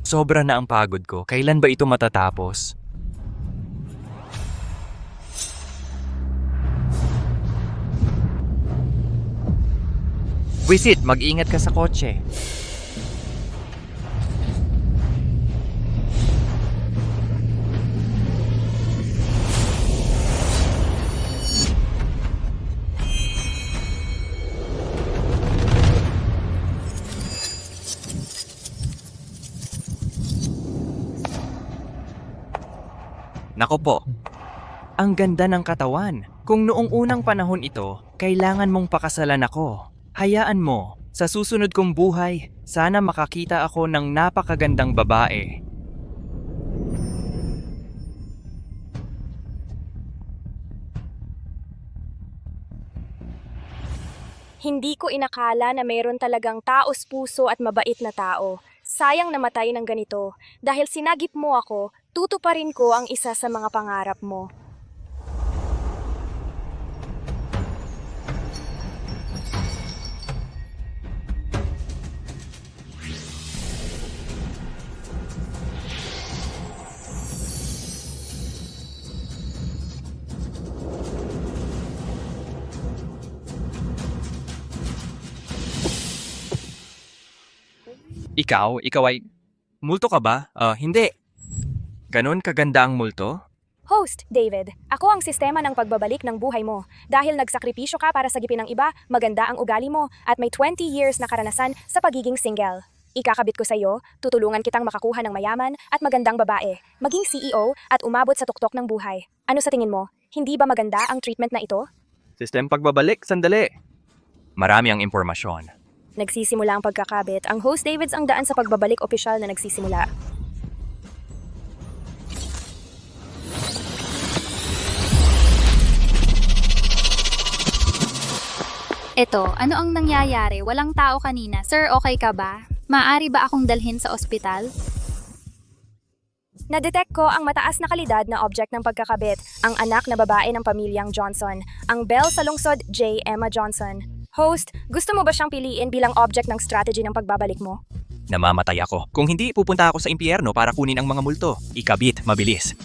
Sobra na ang pagod ko. Kailan ba ito matatapos? Wisit, mag-ingat ka sa kotse. Nako po, ang ganda ng katawan. Kung noong unang panahon ito, kailangan mong pakasalan ako. Hayaan mo, sa susunod kong buhay, sana makakita ako ng napakagandang babae. Hindi ko inakala na mayroon talagang taos puso at mabait na tao. Sayang namatay ng ganito. Dahil sinagip mo ako, tutuparin ko ang isa sa mga pangarap mo. Ikaw ay... Multo ka ba? Hindi. Ganon kaganda ang multo? Host, David, ako ang sistema ng pagbabalik ng buhay mo. Dahil nagsakripisyo ka para sagipin ng iba, maganda ang ugali mo, at may 20 years na karanasan sa pagiging single. Ikakabit ko sa iyo, tutulungan kitang makakuha ng mayaman at magandang babae, maging CEO at umabot sa tuktok ng buhay. Ano sa tingin mo? Hindi ba maganda ang treatment na ito? System pagbabalik, sandali. Marami ang impormasyon. Nagsisimula ang pagkakabit. Ang host Davids ang daan sa pagbabalik opisyal na nagsisimula. Eto, ano ang nangyayari? Walang tao kanina. Sir, okay ka ba? Maaari ba akong dalhin sa ospital? Nadetect ko ang mataas na kalidad na object ng pagkakabit, ang anak na babae ng pamilyang Johnson, ang belle sa lungsod J. Emma Johnson. Host, gusto mo ba siyang piliin bilang object ng strategy ng pagbabalik mo? Namamatay ako. Kung hindi, pupunta ako sa impyerno para kunin ang mga multo. Ikabit, mabilis.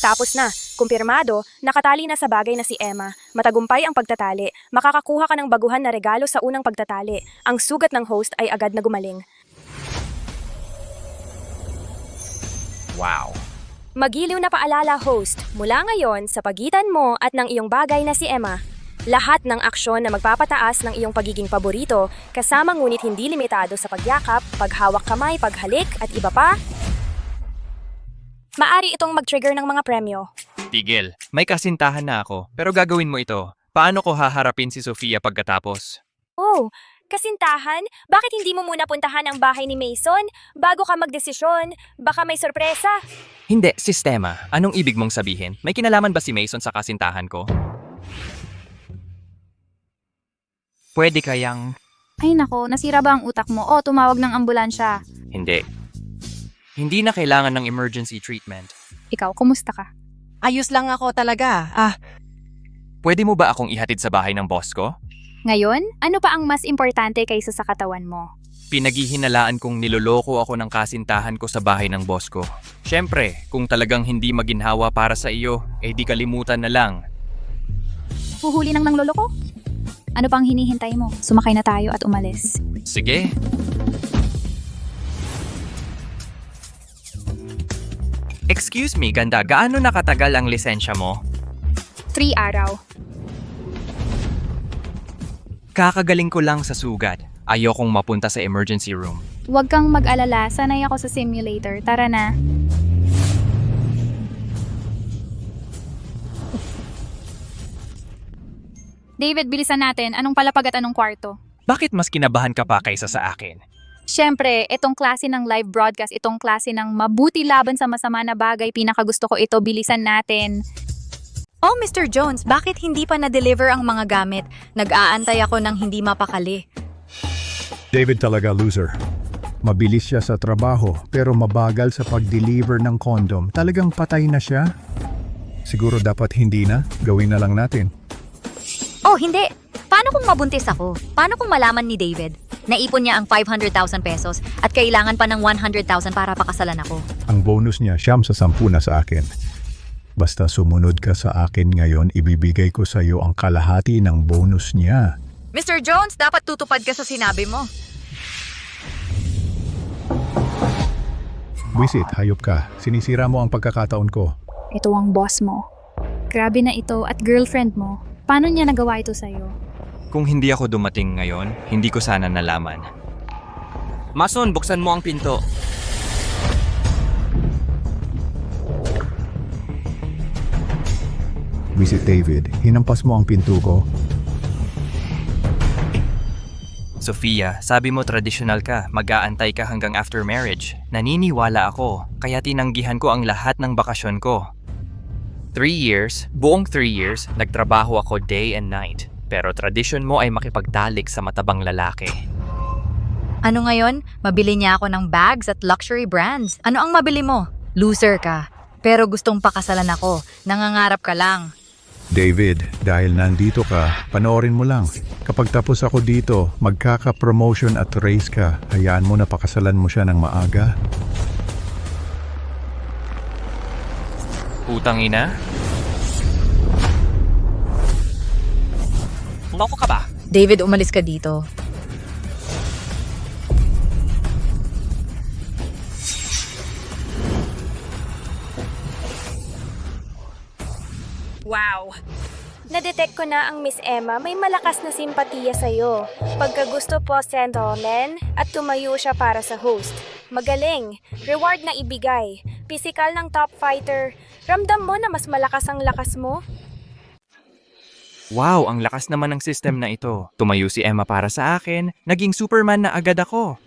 Tapos na, kumpirmado, nakatali na sa bagay na si Emma. Matagumpay ang pagtatali. Makakakuha ka ng baguhan na regalo sa unang pagtatali. Ang sugat ng host ay agad na gumaling. Wow. Magiliw na paalala, host. Mula ngayon, sa pagitan mo at ng iyong bagay na si Emma, lahat ng aksyon na magpapataas ng iyong pagiging paborito, kasama ngunit hindi limitado sa pagyakap, paghawak kamay, paghalik at iba pa, maari itong mag-trigger ng mga premyo. Tigil. May kasintahan na ako. Pero gagawin mo ito. Paano ko haharapin si Sofia pagkatapos? Oh, kasintahan? Bakit hindi mo muna puntahan ang bahay ni Mason bago ka magdesisyon? Baka may sorpresa. Hindi, sistema. Anong ibig mong sabihin? May kinalaman ba si Mason sa kasintahan ko? Pwede kayang... Ay nako, nasira ba ang utak mo? O, tumawag ng ambulansya. Hindi. Hindi na kailangan ng emergency treatment. Ikaw, kumusta ka? Ayos lang ako talaga. Pwede mo ba akong ihatid sa bahay ng boss ko? Ngayon, ano pa ang mas importante kaysa sa katawan mo? Pinaghihinalaan kong niloloko ako ng kasintahan ko sa bahay ng boss ko. Siyempre, kung talagang hindi maginhawa para sa iyo, di kalimutan na lang. Huhuli ng lolo ko? Ano pang hinihintay mo? Sumakay na tayo at umalis. Sige. Excuse me, ganda. Gaano nakatagal ang lisensya mo? 3 araw. Kakagaling ko lang sa sugat. Ayokong mapunta sa emergency room. Huwag kang mag-alala, sanay ako sa simulator. Tara na. David, bilisan natin. Anong palapag at anong kwarto? Bakit mas kinabahan ka pa kaysa sa akin? Siyempre, itong klase ng live broadcast, itong klase ng mabuti laban sa masama na bagay, pinakagusto ko ito, bilisan natin. Oh, Mr. Jones, bakit hindi pa na-deliver ang mga gamit? Nag-aantay ako ng hindi mapakali. David talaga loser. Mabilis siya sa trabaho pero mabagal sa pag-deliver ng condom. Talagang patay na siya. Siguro dapat hindi na. Gawin na lang natin. Oh, hindi! Paano kung mabuntis ako? Paano kung malaman ni David? Naipon niya ang 500,000 pesos at kailangan pa ng 100,000 para pakasalan ako. Ang bonus niya, 9/10 na sa akin. Basta sumunod ka sa akin ngayon, ibibigay ko sa iyo ang kalahati ng bonus niya. Mr. Jones, dapat tutupad ka sa sinabi mo. Wisit, hayop ka. Sinisira mo ang pagkakataon ko. Ito ang boss mo. Grabe na ito at girlfriend mo. Paano niya nagawa ito sa'yo? Kung hindi ako dumating ngayon, hindi ko sana nalaman. Mason, buksan mo ang pinto. Wisit David, hinampas mo ang pinto ko. Sofia, sabi mo tradisyonal ka, mag-aantay ka hanggang after marriage. Naniniwala ako, kaya tinanggihan ko ang lahat ng bakasyon ko. 3 years, buong 3 years, nagtrabaho ako day and night. Pero tradisyon mo ay makipagtalik sa matabang lalaki. Ano ngayon? Mabili niya ako ng bags at luxury brands. Ano ang mabili mo? Loser ka. Pero gustong pakasalan ako. Nangangarap ka lang. David, dahil nandito ka, panoorin mo lang. Kapag tapos ako dito, magkaka-promotion at raise ka. Hayaan mo na pakasalan mo siya ng maaga. Putang ina? Loko ka ba? David, umalis ka dito. Wow! Nadetect ko na ang Miss Emma may malakas na simpatiya sa'yo. Pagkagusto po, gentlemen, at tumayo siya para sa host. Magaling, reward na ibigay, pisikal ng top fighter. Ramdam mo na mas malakas ang lakas mo? Wow, ang lakas naman ng system na ito. Tumayo si Emma para sa akin, naging Superman na agad ako.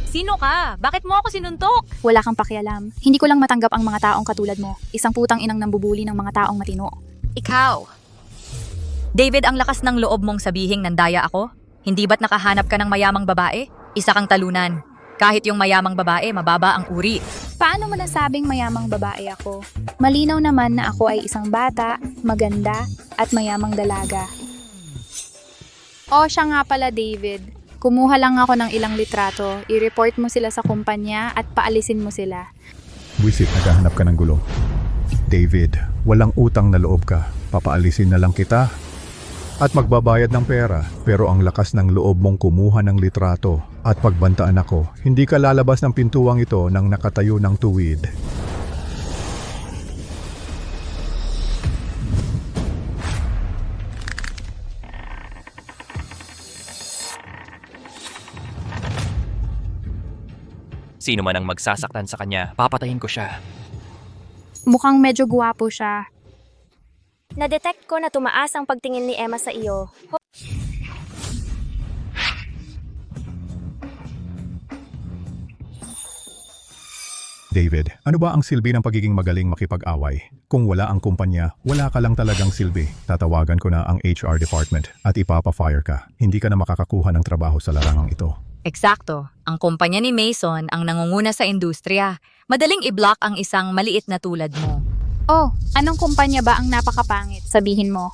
Sino ka? Bakit mo ako sinuntok? Wala kang pakialam. Hindi ko lang matanggap ang mga taong katulad mo. Isang putang inang nambubuli ng mga taong matino. Ikaw. David, ang lakas ng loob mong sabihing nandaya ako? Hindi ba't nakahanap ka ng mayamang babae? Isa kang talunan. Kahit yung mayamang babae, mababa ang uri. Paano mo nasabing mayamang babae ako? Malinaw naman na ako ay isang bata, maganda, at mayamang dalaga. O siya nga pala, David. Kumuha lang ako ng ilang litrato, i-report mo sila sa kumpanya at paalisin mo sila. Wisit, naghahanap ka ng gulo. David, walang utang na loob ka. Papaalisin na lang kita at magbabayad ng pera. Pero ang lakas ng loob mong kumuha ng litrato at pagbantaan ako, hindi ka lalabas ng pintuang ito nang nakatayo ng tuwid. Sino man ang magsasaktan sa kanya, papatayin ko siya. Mukhang medyo guwapo siya. Nadetect ko na tumaas ang pagtingin ni Emma sa iyo. David, ano ba ang silbi ng pagiging magaling makipag-away? Kung wala ang kumpanya, wala ka lang talagang silbi. Tatawagan ko na ang HR department at ipapa-fire ka. Hindi ka na makakakuha ng trabaho sa larangang ito. Eksakto. Ang kumpanya ni Mason ang nangunguna sa industriya. Madaling i-block ang isang maliit na tulad mo. Oh, anong kumpanya ba ang napakapangit? Sabihin mo.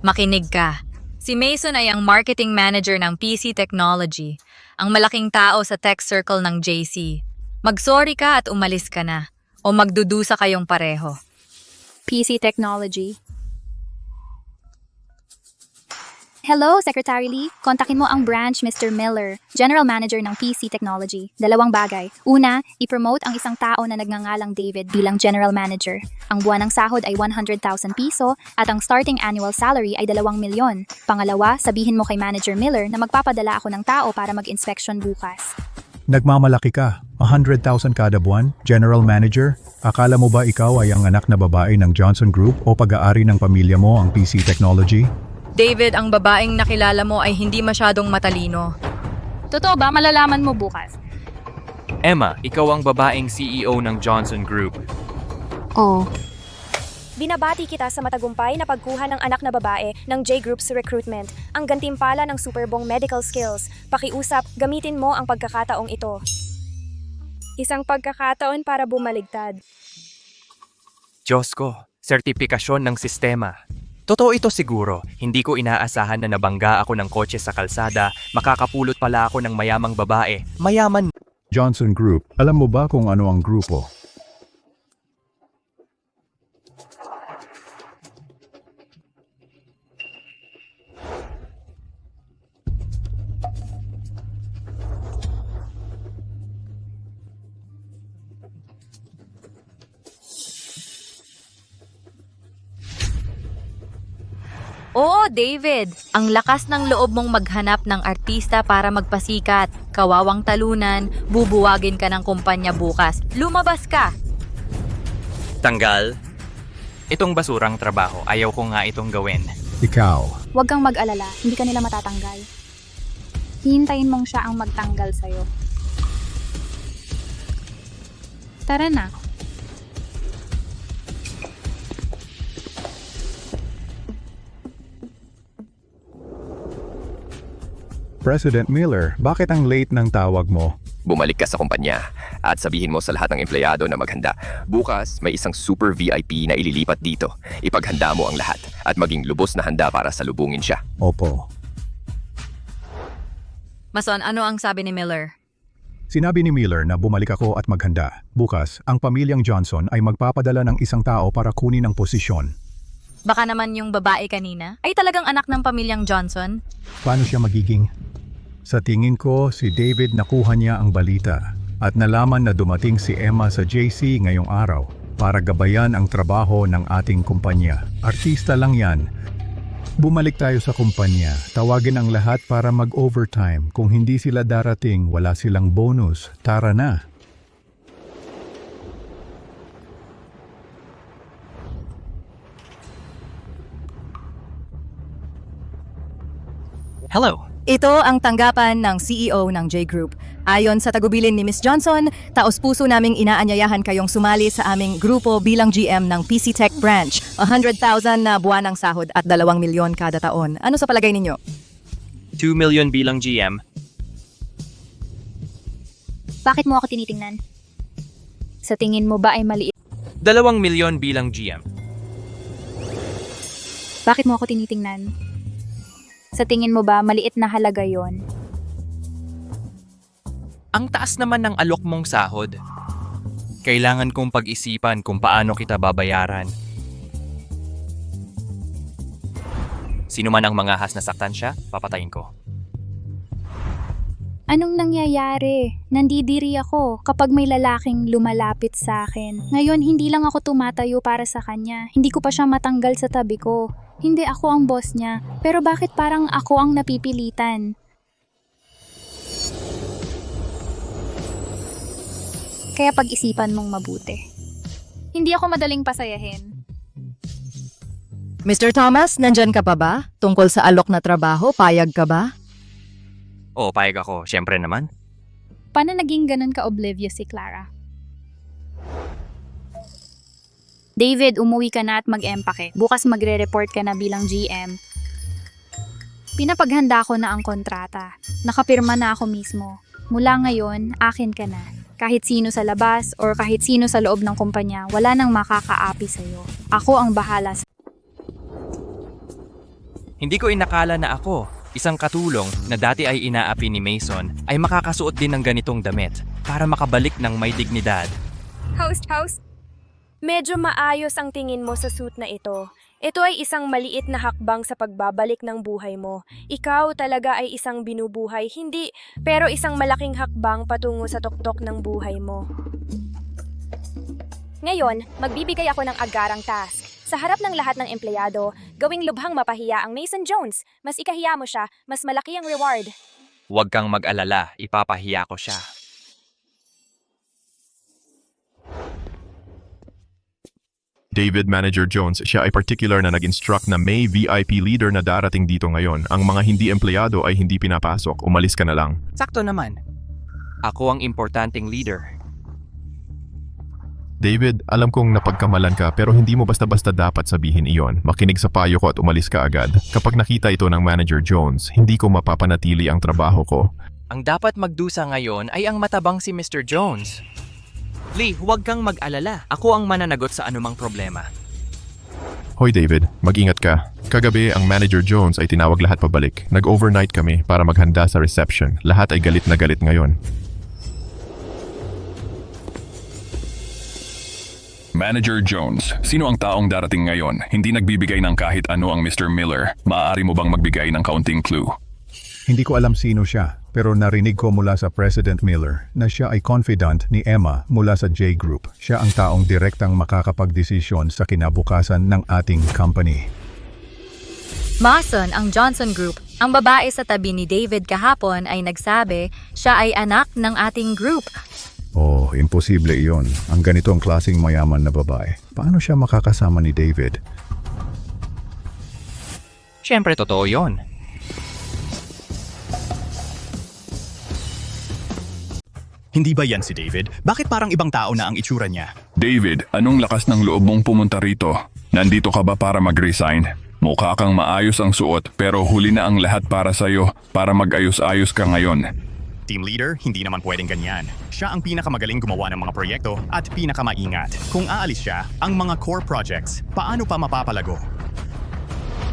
Makinig ka. Si Mason ay ang marketing manager ng PC Technology, ang malaking tao sa tech circle ng JC. Mag-sorry ka at umalis ka na, o magdudusa kayong pareho. PC Technology. Hello, Secretary Lee. Kontakin mo ang branch Mr. Miller, General Manager ng PC Technology. 2 bagay. Una, i-promote ang isang tao na nagngangalang David bilang General Manager. Ang buwan ng sahod ay 100,000 piso at ang starting annual salary ay 2 milyon. Pangalawa, sabihin mo kay Manager Miller na magpapadala ako ng tao para mag-inspection bukas. Nagmamalaki ka. 100,000 kada buwan? General Manager? Akala mo ba ikaw ay ang anak na babae ng Johnson Group o pag-aari ng pamilya mo ang PC Technology? David, ang babaeng nakilala mo ay hindi masyadong matalino. Totoo ba? Malalaman mo bukas. Emma, ikaw ang babaeng CEO ng Johnson Group. Oh. Binabati kita sa matagumpay na pagkuha ng anak na babae ng J-Group's recruitment. Ang gantimpala ng Superbong medical skills. Pakiusap, gamitin mo ang pagkakataong ito. Isang pagkakataon para bumaligtad. Diyos ko, sertipikasyon ng sistema. Totoo ito siguro, hindi ko inaasahan na nabangga ako ng kotse sa kalsada, makakapulot pala ako ng mayamang babae. Mayaman. Johnson Group, alam mo ba kung ano ang grupo? Oo, David. Ang lakas ng loob mong maghanap ng artista para magpasikat. Kawawang talunan, bubuwagin ka ng kumpanya bukas. Lumabas ka! Tanggal. Itong basurang trabaho, ayaw ko nga itong gawin. Ikaw, Huwag kang mag-alala, hindi ka nila matatanggal. Hihintayin mong siya ang magtanggal sa'yo. Tara na. President Miller, bakit ang late ng tawag mo? Bumalik ka sa kumpanya at sabihin mo sa lahat ng empleyado na maghanda. Bukas, may isang super VIP na ililipat dito. Ipaghanda mo ang lahat at maging lubos na handa para salubungin siya. Opo. Mason, ano ang sabi ni Miller? Sinabi ni Miller na bumalik ako at maghanda. Bukas, ang pamilyang Johnson ay magpapadala ng isang tao para kunin ang posisyon. Baka naman yung babae kanina ay talagang anak ng pamilyang Johnson? Paano siya magiging? Sa tingin ko, si David nakuha niya ang balita at nalaman na dumating si Emma sa JC ngayong araw para gabayan ang trabaho ng ating kumpanya. Artista lang yan. Bumalik tayo sa kumpanya. Tawagin ang lahat para mag-overtime. Kung hindi sila darating, wala silang bonus. Tara na. Hello. Ito ang tanggapan ng CEO ng J-Group. Ayon sa tagubilin ni Ms. Johnson, taos-puso naming inaanyayahan kayong sumali sa aming grupo bilang GM ng PC Tech Branch. 100,000 na buwan ng sahod at 2 milyon kada taon. Ano sa palagay ninyo? 2 million bilang GM. Bakit mo ako tinitingnan? Sa tingin mo ba ay maliit? 2 milyon bilang GM. Bakit mo ako tinitingnan? Sa tingin mo ba maliit na halaga yon? Ang taas naman ng alok mong sahod. Kailangan kong pag-isipan kung paano kita babayaran. Sino man ang mangahas na saktan siya, papatayin ko. Anong nangyayari? Nandidiri ako kapag may lalaking lumalapit sa akin. Ngayon, hindi lang ako tumatayo para sa kanya. Hindi ko pa siya matanggal sa tabi ko. Hindi ako ang boss niya. Pero bakit parang ako ang napipilitan? Kaya pag-isipan mong mabuti. Hindi ako madaling pasayahin. Mr. Thomas, nandyan ka pa ba? Tungkol sa alok na trabaho, payag ka ba? Oo, payag ako. Siyempre naman. Paano naging ganun ka-oblivious si Clara? David, umuwi ka na at mag-empake. Bukas magre-report ka na bilang GM. Pinapaghanda ko na ang kontrata. Nakapirma na ako mismo. Mula ngayon, akin ka na. Kahit sino sa labas or kahit sino sa loob ng kumpanya, wala nang makakaapi sa'yo. Ako ang bahala sa... Hindi ko inakala na ako, isang katulong na dati ay inaapi ni Mason, ay makakasuot din ng ganitong damit para makabalik ng may dignidad. Host. Medyo maayos ang tingin mo sa suit na ito. Ito ay isang maliit na hakbang sa pagbabalik ng buhay mo. Ikaw talaga ay isang binubuhay, hindi, pero isang malaking hakbang patungo sa tuktok ng buhay mo. Ngayon, magbibigay ako ng agarang task. Sa harap ng lahat ng empleyado, gawing lubhang mapahiya ang Mason Jones. Mas ikahiya mo siya, mas malaki ang reward. Huwag kang mag-alala, ipapahiya ko siya. David Manager Jones, siya ay particular na nag-instruct na may VIP leader na darating dito ngayon. Ang mga hindi empleyado ay hindi pinapasok. Umalis ka na lang. Sakto naman. Ako ang importanteng leader. David, alam kong napagkamalan ka pero hindi mo basta-basta dapat sabihin iyon. Makinig sa payo ko at umalis ka agad. Kapag nakita ito ng Manager Jones, hindi ko mapapanatili ang trabaho ko. Ang dapat magdusa ngayon ay ang matabang si Mr. Jones. Lee, huwag kang mag-alala. Ako ang mananagot sa anumang problema. Hoy David, mag-ingat ka. Kagabi, ang Manager Jones ay tinawag lahat pabalik. Nag-overnight kami para maghanda sa reception. Lahat ay galit na galit ngayon. Manager Jones, sino ang taong darating ngayon? Hindi nagbibigay ng kahit ano ang Mr. Miller. Maaari mo bang magbigay ng kaunting clue? Hindi ko alam sino siya, pero narinig ko mula sa President Miller na siya ay confidant ni Emma mula sa J Group. Siya ang taong direktang makakapagdesisyon sa kinabukasan ng ating company. Mason, ang Johnson Group, ang babae sa tabi ni David kahapon ay nagsabi siya ay anak ng ating group. Oh, imposible iyon. Ang ganitong klaseng mayaman na babae. Paano siya makakasama ni David? Siyempre totoo yon. Hindi ba yan si David? Bakit parang ibang tao na ang itsura niya? David, anong lakas ng loob mong pumunta rito? Nandito ka ba para mag-resign? Mukha kang maayos ang suot pero huli na ang lahat para sa'yo para mag-ayos-ayos ka ngayon. Team leader, hindi naman pwedeng ganyan. Siya ang pinakamagaling gumawa ng mga proyekto at pinakamaingat. Kung aalis siya, ang mga core projects, paano pa mapapalago?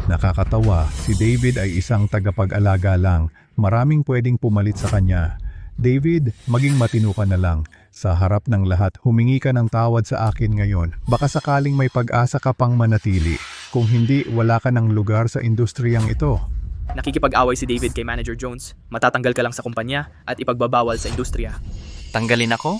Nakakatawa, si David ay isang tagapag-alaga lang. Maraming pwedeng pumalit sa kanya. David, maging matino ka na lang. Sa harap ng lahat, humingi ka ng tawad sa akin ngayon. Baka sakaling may pag-asa ka pang manatili. Kung hindi, wala ka ng lugar sa industriyang ito. Nakikipag-away si David kay Manager Jones. Matatanggal ka lang sa kumpanya at ipagbabawal sa industriya. Tanggalin ako?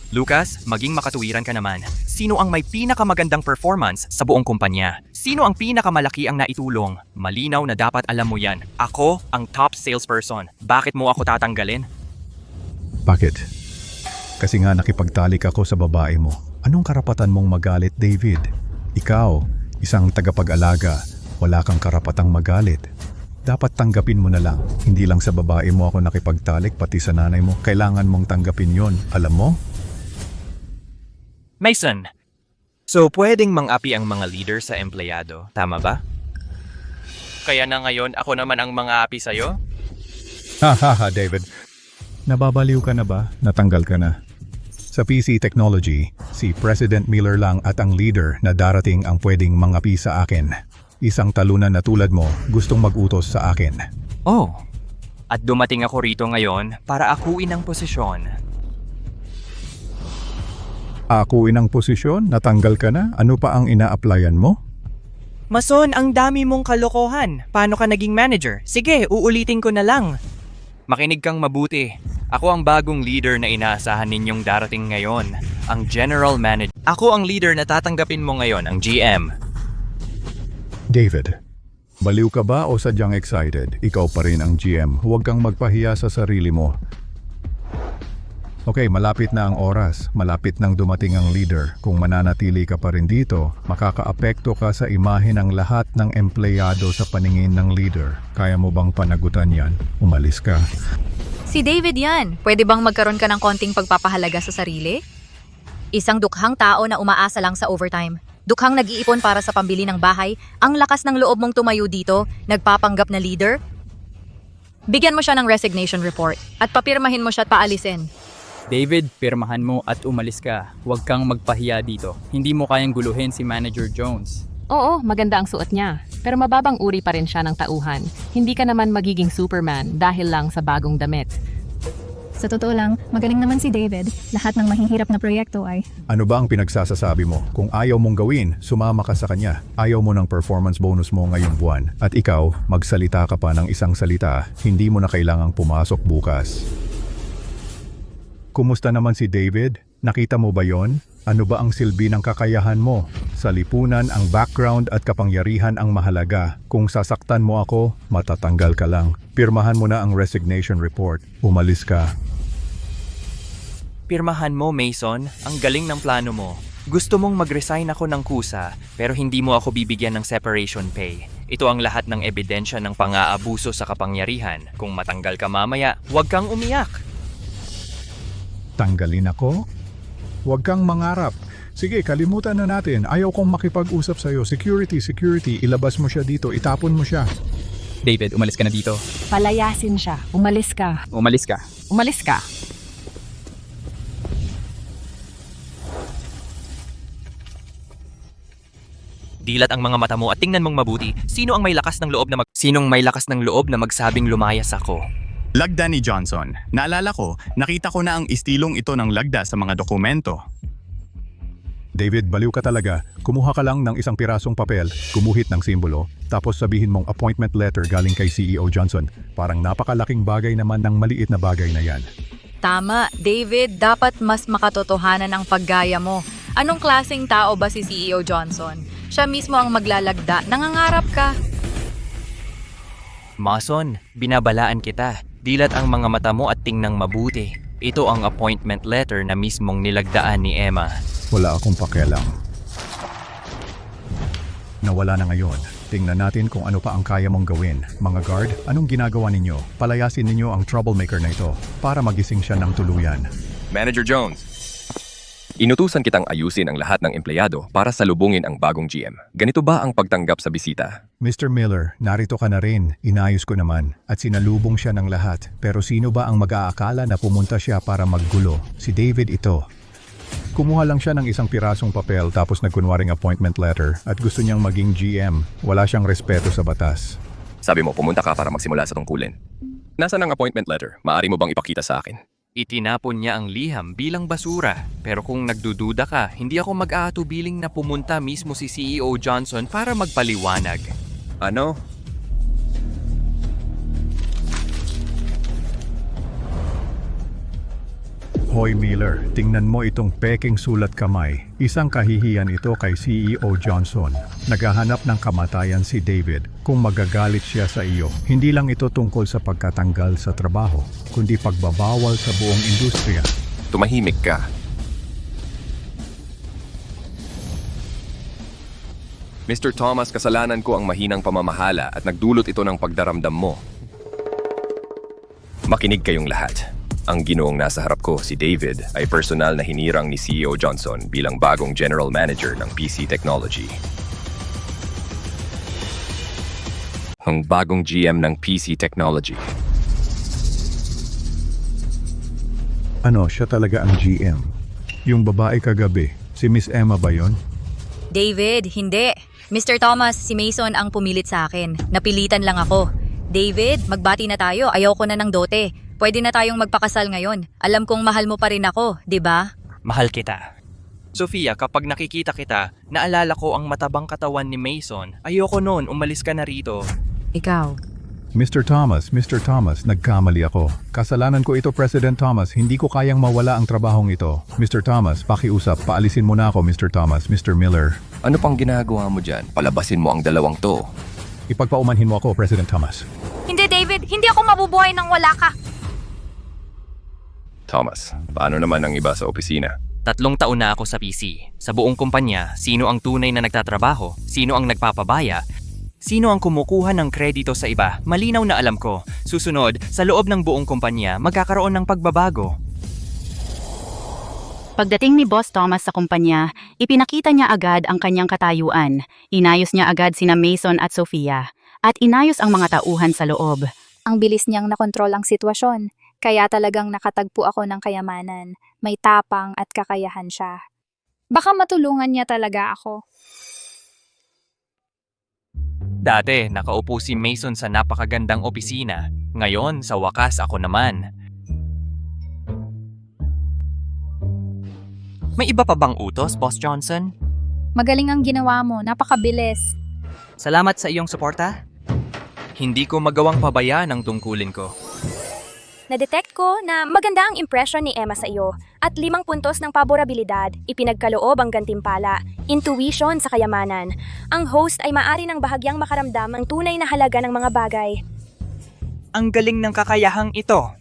Lucas, maging makatuwiran ka naman. Sino ang may pinakamagandang performance sa buong kumpanya? Sino ang pinakamalaki ang naitulong? Malinaw na dapat alam mo yan. Ako ang top salesperson. Bakit mo ako tatanggalin? Bakit? Kasi nga nakipagtalik ako sa babae mo. Anong karapatan mong magalit, David? Ikaw, isang tagapag-alaga, wala kang karapatang magalit. Dapat tanggapin mo na lang. Hindi lang sa babae mo ako nakipagtalik, pati sa nanay mo. Kailangan mong tanggapin yon. Alam mo? Mason, so pwedeng mang-api ang mga leader sa empleyado, tama ba? Kaya na ngayon ako naman ang mang-aapi sa'yo? Hahaha, David. Nababaliw ka na ba? Natanggal ka na. Sa PC Technology, si President Miller lang at ang leader na darating ang pwedeng mangapi sa akin. Isang talunan na tulad mo, gustong mag-utos sa akin. Oh, at dumating ako rito ngayon para akuin ang posisyon. Akuin ang posisyon? Natanggal ka na? Ano pa ang ina-applyan mo? Mason, ang dami mong kalokohan. Paano ka naging manager? Sige, uulitin ko na lang. Makinig kang mabuti. Ako ang bagong leader na inaasahan ninyong darating ngayon. Ang General Manager. Ako ang leader na tatanggapin mo ngayon, ang GM. David, baliw ka ba o sadyang excited? Ikaw pa rin ang GM. Huwag kang magpahiya sa sarili mo. Okay, malapit na ang oras. Malapit nang dumating ang leader. Kung mananatili ka pa rin dito, makakaapekto ka sa imahe ng lahat ng empleyado sa paningin ng leader. Kaya mo bang panagutan yan? Umalis ka. Si David yan. Pwede bang magkaroon ka ng konting pagpapahalaga sa sarili? Isang dukhang tao na umaasa lang sa overtime. Dukhang nag-iipon para sa pambili ng bahay. Ang lakas ng loob mong tumayo dito, nagpapanggap na leader. Bigyan mo siya ng resignation report at papirmahin mo siya at paalisin. David, pirmahan mo at umalis ka. Huwag kang magpahiya dito. Hindi mo kayang guluhin si Manager Jones. Oo, maganda ang suot niya. Pero mababang uri pa rin siya ng tauhan. Hindi ka naman magiging Superman dahil lang sa bagong damit. Sa totoo lang, magaling naman si David. Lahat ng mahihirap na proyekto ay... Ano ba ang pinagsasasabi mo? Kung ayaw mong gawin, sumama ka sa kanya. Ayaw mo ng performance bonus mo ngayong buwan. At ikaw, magsalita ka pa ng isang salita. Hindi mo na kailangang pumasok bukas. Kumusta naman si David? Nakita mo ba yon? Ano ba ang silbi ng kakayahan mo? Sa lipunan, ang background at kapangyarihan ang mahalaga. Kung sasaktan mo ako, matatanggal ka lang. Pirmahan mo na ang resignation report. Umalis ka. Pirmahan mo, Mason. Ang galing ng plano mo. Gusto mong mag-resign ako ng kusa, pero hindi mo ako bibigyan ng separation pay. Ito ang lahat ng ebidensya ng pang-aabuso sa kapangyarihan. Kung matanggal ka mamaya, huwag kang umiyak. Tanggalin ako? Huwag kang mangarap. Sige, kalimutan na natin. Ayaw kong makipag-usap sa'yo. Security, ilabas mo siya dito. Itapon mo siya. David, umalis ka na dito. Palayasin siya. Umalis ka. Umalis ka. Umalis ka. Dilat ang mga mata mo at tingnan mong mabuti. Sinong may lakas ng loob na magsabing lumayas ako? Lagda ni Johnson. Naalala ko, nakita ko na ang istilong ito ng lagda sa mga dokumento. David, baliw ka talaga. Kumuha ka lang ng isang pirasong papel, gumuhit ng simbolo, tapos sabihin mong appointment letter galing kay CEO Johnson. Parang napakalaking bagay naman ng maliit na bagay na yan. Tama, David, dapat mas makatotohanan ang paggaya mo. Anong klaseng tao ba si CEO Johnson? Siya mismo ang maglalagda. Nangangarap ka. Mason, binabalaan kita. Dilat ang mga mata mo at tingnang mabuti. Ito ang appointment letter na mismong nilagdaan ni Emma. Wala akong pakialam. Nawala na ngayon. Tingnan natin kung ano pa ang kaya mong gawin. Mga guard, anong ginagawa ninyo? Palayasin ninyo ang troublemaker na ito para magising siya ng tuluyan. Manager Jones, inutusan kitang ayusin ang lahat ng empleyado para salubungin ang bagong GM. Ganito ba ang pagtanggap sa bisita? Mr. Miller, narito ka na rin. Inayos ko naman at sinalubong siya ng lahat. Pero sino ba ang mag-aakala na pumunta siya para maggulo? Si David ito. Kumuha lang siya ng isang pirasong papel tapos nagkunwaring appointment letter at gusto niyang maging GM. Wala siyang respeto sa batas. Sabi mo, pumunta ka para magsimula sa tungkulin. Nasaan ang appointment letter? Maaari mo bang ipakita sa akin? Itinapon niya ang liham bilang basura. Pero kung nagdududa ka, hindi ako mag-aatubiling na pumunta mismo si CEO Johnson para magpaliwanag. Ano? Hoy Miller, tingnan mo itong peking sulat kamay. Isang kahihiyan ito kay CEO Johnson. Naghahanap ng kamatayan si David kung magagalit siya sa iyo. Hindi lang ito tungkol sa pagkatanggal sa trabaho, kundi pagbabawal sa buong industriya. Tumahimik ka. Mr. Thomas, kasalanan ko ang mahinang pamamahala at nagdulot ito ng pagdaramdam mo. Makinig kayong lahat. Ang ginoong nasa harap ko, si David, ay personal na hinirang ni CEO Johnson bilang bagong general manager ng PC Technology. Ang bagong GM ng PC Technology. Ano, siya talaga ang GM? Yung babae kagabi, si Miss Emma ba yun? David, hindi. Mr. Thomas, si Mason ang pumilit sa akin. Napilitan lang ako. David, magbati na tayo. Ayaw ko na ng dote. Pwede na tayong magpakasal ngayon. Alam kong mahal mo pa rin ako, di ba? Mahal kita. Sofia, kapag nakikita kita, naalala ko ang matabang katawan ni Mason. Ayoko noon, umalis ka na rito. Ikaw. Mr. Thomas, nagkamali ako. Kasalanan ko ito, President Thomas. Hindi ko kayang mawala ang trabahong ito. Mr. Thomas, pakiusap. Paalisin mo na ako, Mr. Thomas. Mr. Miller. Ano pang ginagawa mo dyan? Palabasin mo ang dalawang to. Ipagpaumanhin mo ako, President Thomas. Hindi, David. Hindi ako mabubuhay nang wala ka. Thomas, paano naman ang iba sa opisina? 3 taon na ako sa PC. Sa buong kumpanya, sino ang tunay na nagtatrabaho? Sino ang nagpapabaya? Sino ang kumukuha ng kredito sa iba? Malinaw na alam ko. Susunod, sa loob ng buong kumpanya, magkakaroon ng pagbabago. Pagdating ni Boss Thomas sa kumpanya, ipinakita niya agad ang kanyang katayuan. Inayos niya agad sina Mason at Sofia. At inayos ang mga tauhan sa loob. Ang bilis niyang nakontrol ang sitwasyon. Kaya talagang nakatagpo ako ng kayamanan. May tapang at kakayahan siya. Baka matulungan niya talaga ako. Dati, nakaupo si Mason sa napakagandang opisina. Ngayon, sa wakas ako naman. May iba pa bang utos, Boss Johnson? Magaling ang ginawa mo, napakabilis. Salamat sa iyong suporta. Hindi ko magawang pabayaan ang tungkulin ko. Nadetect ko na maganda ang impression ni Emma sa iyo at 5 puntos ng paborabilidad, ipinagkaloob ang gantimpala, intuition sa kayamanan. Ang host ay maari ng bahagyang makaramdam ang tunay na halaga ng mga bagay. Ang galing ng kakayahang ito.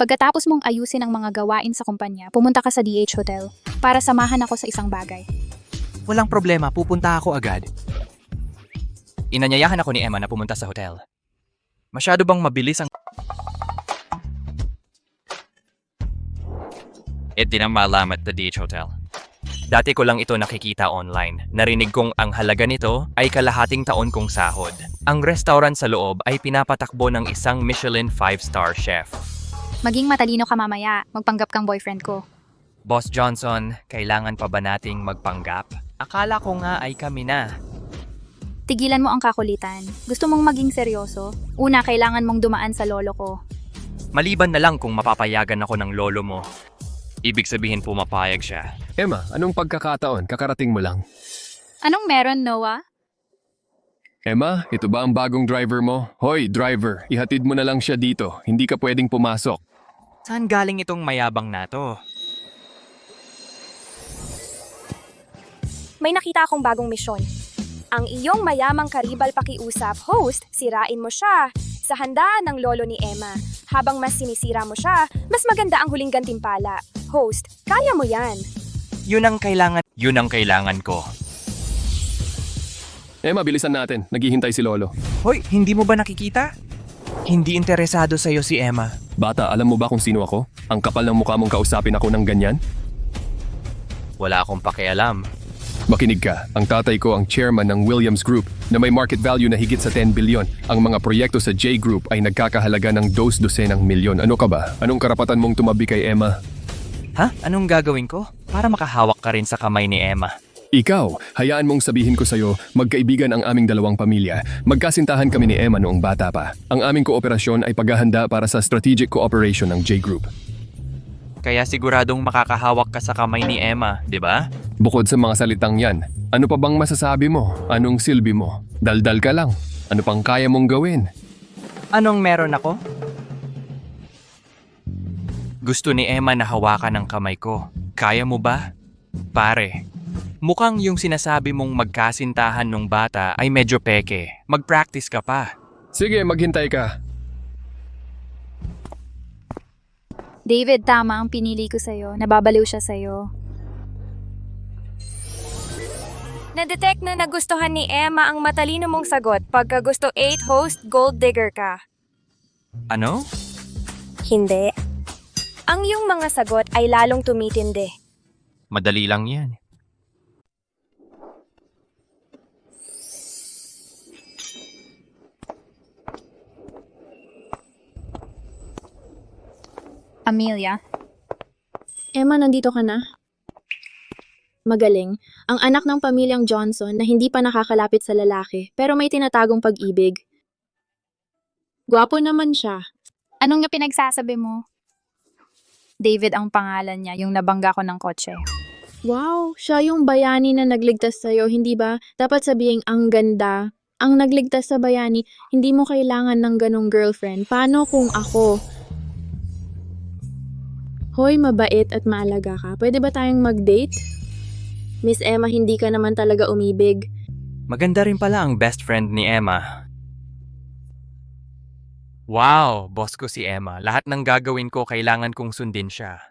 Pagkatapos mong ayusin ang mga gawain sa kumpanya, pumunta ka sa DH Hotel para samahan ako sa isang bagay. Walang problema, pupunta ako agad. Inanyayahan ako ni Emma na pumunta sa hotel. Masyado bang mabilis ang... Di na malamat sa DH Hotel. Dati ko lang ito nakikita online. Narinig kong ang halaga nito ay kalahating taon kong sahod. Ang restaurant sa loob ay pinapatakbo ng isang Michelin 5-star chef. Maging matalino ka mamaya, magpanggap kang boyfriend ko. Boss Johnson, kailangan pa ba nating magpanggap? Akala ko nga ay kami na. Tigilan mo ang kakulitan. Gusto mong maging seryoso? Una, kailangan mong dumaan sa lolo ko. Maliban na lang kung mapapayagan ako ng lolo mo. Ibig sabihin pumapayag siya. Emma, anong pagkakataon? Kakarating mo lang. Anong meron, Noah? Emma, ito ba ang bagong driver mo? Hoy, driver, ihatid mo na lang siya dito. Hindi ka pwedeng pumasok. Saan galing itong mayabang na to? May nakita akong bagong misyon. Ang iyong mayamang karibal pakiusap, host, sirain mo siya sa handaan ng lolo ni Emma. Habang mas sinisira mo siya, mas maganda ang huling gantimpala. Host, kaya mo yan. Yun ang kailangan ko. Emma, bilisan natin. Naghihintay si Lolo. Hoy, hindi mo ba nakikita? Hindi interesado sa'yo si Emma. Bata, alam mo ba kung sino ako? Ang kapal ng mukha mong kausapin ako ng ganyan? Wala akong pakialam. Makinig ka, ang tatay ko ang chairman ng Williams Group na may market value na higit sa 10 billion. Ang mga proyekto sa J Group ay nagkakahalaga ng 2 milyon. Ano ka ba? Anong karapatan mong tumabi kay Emma? Ha? Anong gagawin ko? Para makahawak ka rin sa kamay ni Emma. Ikaw, hayaan mong sabihin ko sa'yo, magkaibigan ang aming dalawang pamilya. Magkasintahan kami ni Emma noong bata pa. Ang aming kooperasyon ay paghahanda para sa strategic cooperation ng J Group. Kaya siguradong makakahawak ka sa kamay ni Emma, di ba? Bukod sa mga salitang yan, ano pa bang masasabi mo? Anong silbi mo? Daldal ka lang. Ano pang kaya mong gawin? Anong meron ako? Gusto ni Emma na hawakan ang kamay ko. Kaya mo ba? Pare, mukhang yung sinasabi mong magkasintahan nung bata ay medyo peke. Mag-practice ka pa. Sige, maghintay ka. David, tama ang pinili ko sa'yo. Nababaliw siya sa'yo. Na-detect na nagustuhan ni Emma ang matalino mong sagot. Pagka gusto 8 host, gold digger ka. Ano? Hindi. Ang iyong mga sagot ay lalong tumitindi. Madali lang yan. Amelia, Emma, nandito ka na? Magaling. Ang anak ng pamilyang Johnson na hindi pa nakakalapit sa lalaki pero may tinatagong pag-ibig. Gwapo naman siya. anong nga pinagsasabi mo? David ang pangalan niya, yung nabangga ko ng kotse. Wow, siya yung bayani na nagligtas sa'yo, hindi ba? Dapat sabihing ang ganda. Ang nagligtas sa bayani, hindi mo kailangan ng ganong girlfriend. Paano kung ako? Hoy, mabait at maalaga ka. Pwede ba tayong mag-date? Miss Emma, hindi ka naman talaga umibig. Maganda rin pala ang best friend ni Emma. Wow, boss ko si Emma. Lahat ng gagawin ko kailangan kong sundin siya.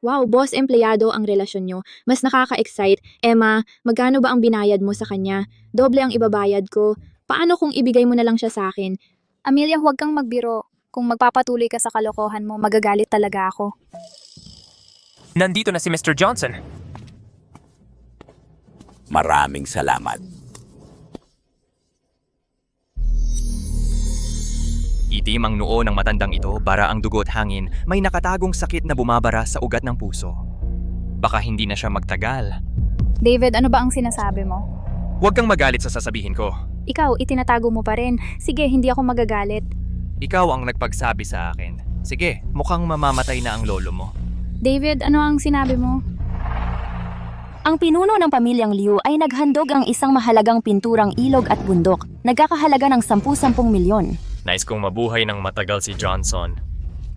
Wow, boss-empleyado ang relasyon nyo. Mas nakaka-excite. Emma, magkano ba ang binayad mo sa kanya? Doble ang ibabayad ko. Paano kung ibigay mo na lang siya sa akin? Amelia, huwag kang magbiro. Kung magpapatuloy ka sa kalokohan mo, magagalit talaga ako. Nandito na si Mr. Johnson. Maraming salamat. Itim ang noo ng matandang ito, bara ang dugo at hangin, may nakatagong sakit na bumabara sa ugat ng puso. Baka hindi na siya magtagal. David, ano ba ang sinasabi mo? Huwag kang magalit sa sasabihin ko. Ikaw, itinatago mo pa rin. Sige, hindi ako magagalit. Ikaw ang nagpagsabi sa akin. Sige, mukhang mamamatay na ang lolo mo. David, ano ang sinabi mo? Ang pinuno ng pamilyang Liu ay naghandog ang isang mahalagang pinturang ilog at bundok, nagkakahalaga ng 10 milyon. Nice kong mabuhay ng matagal si Johnson.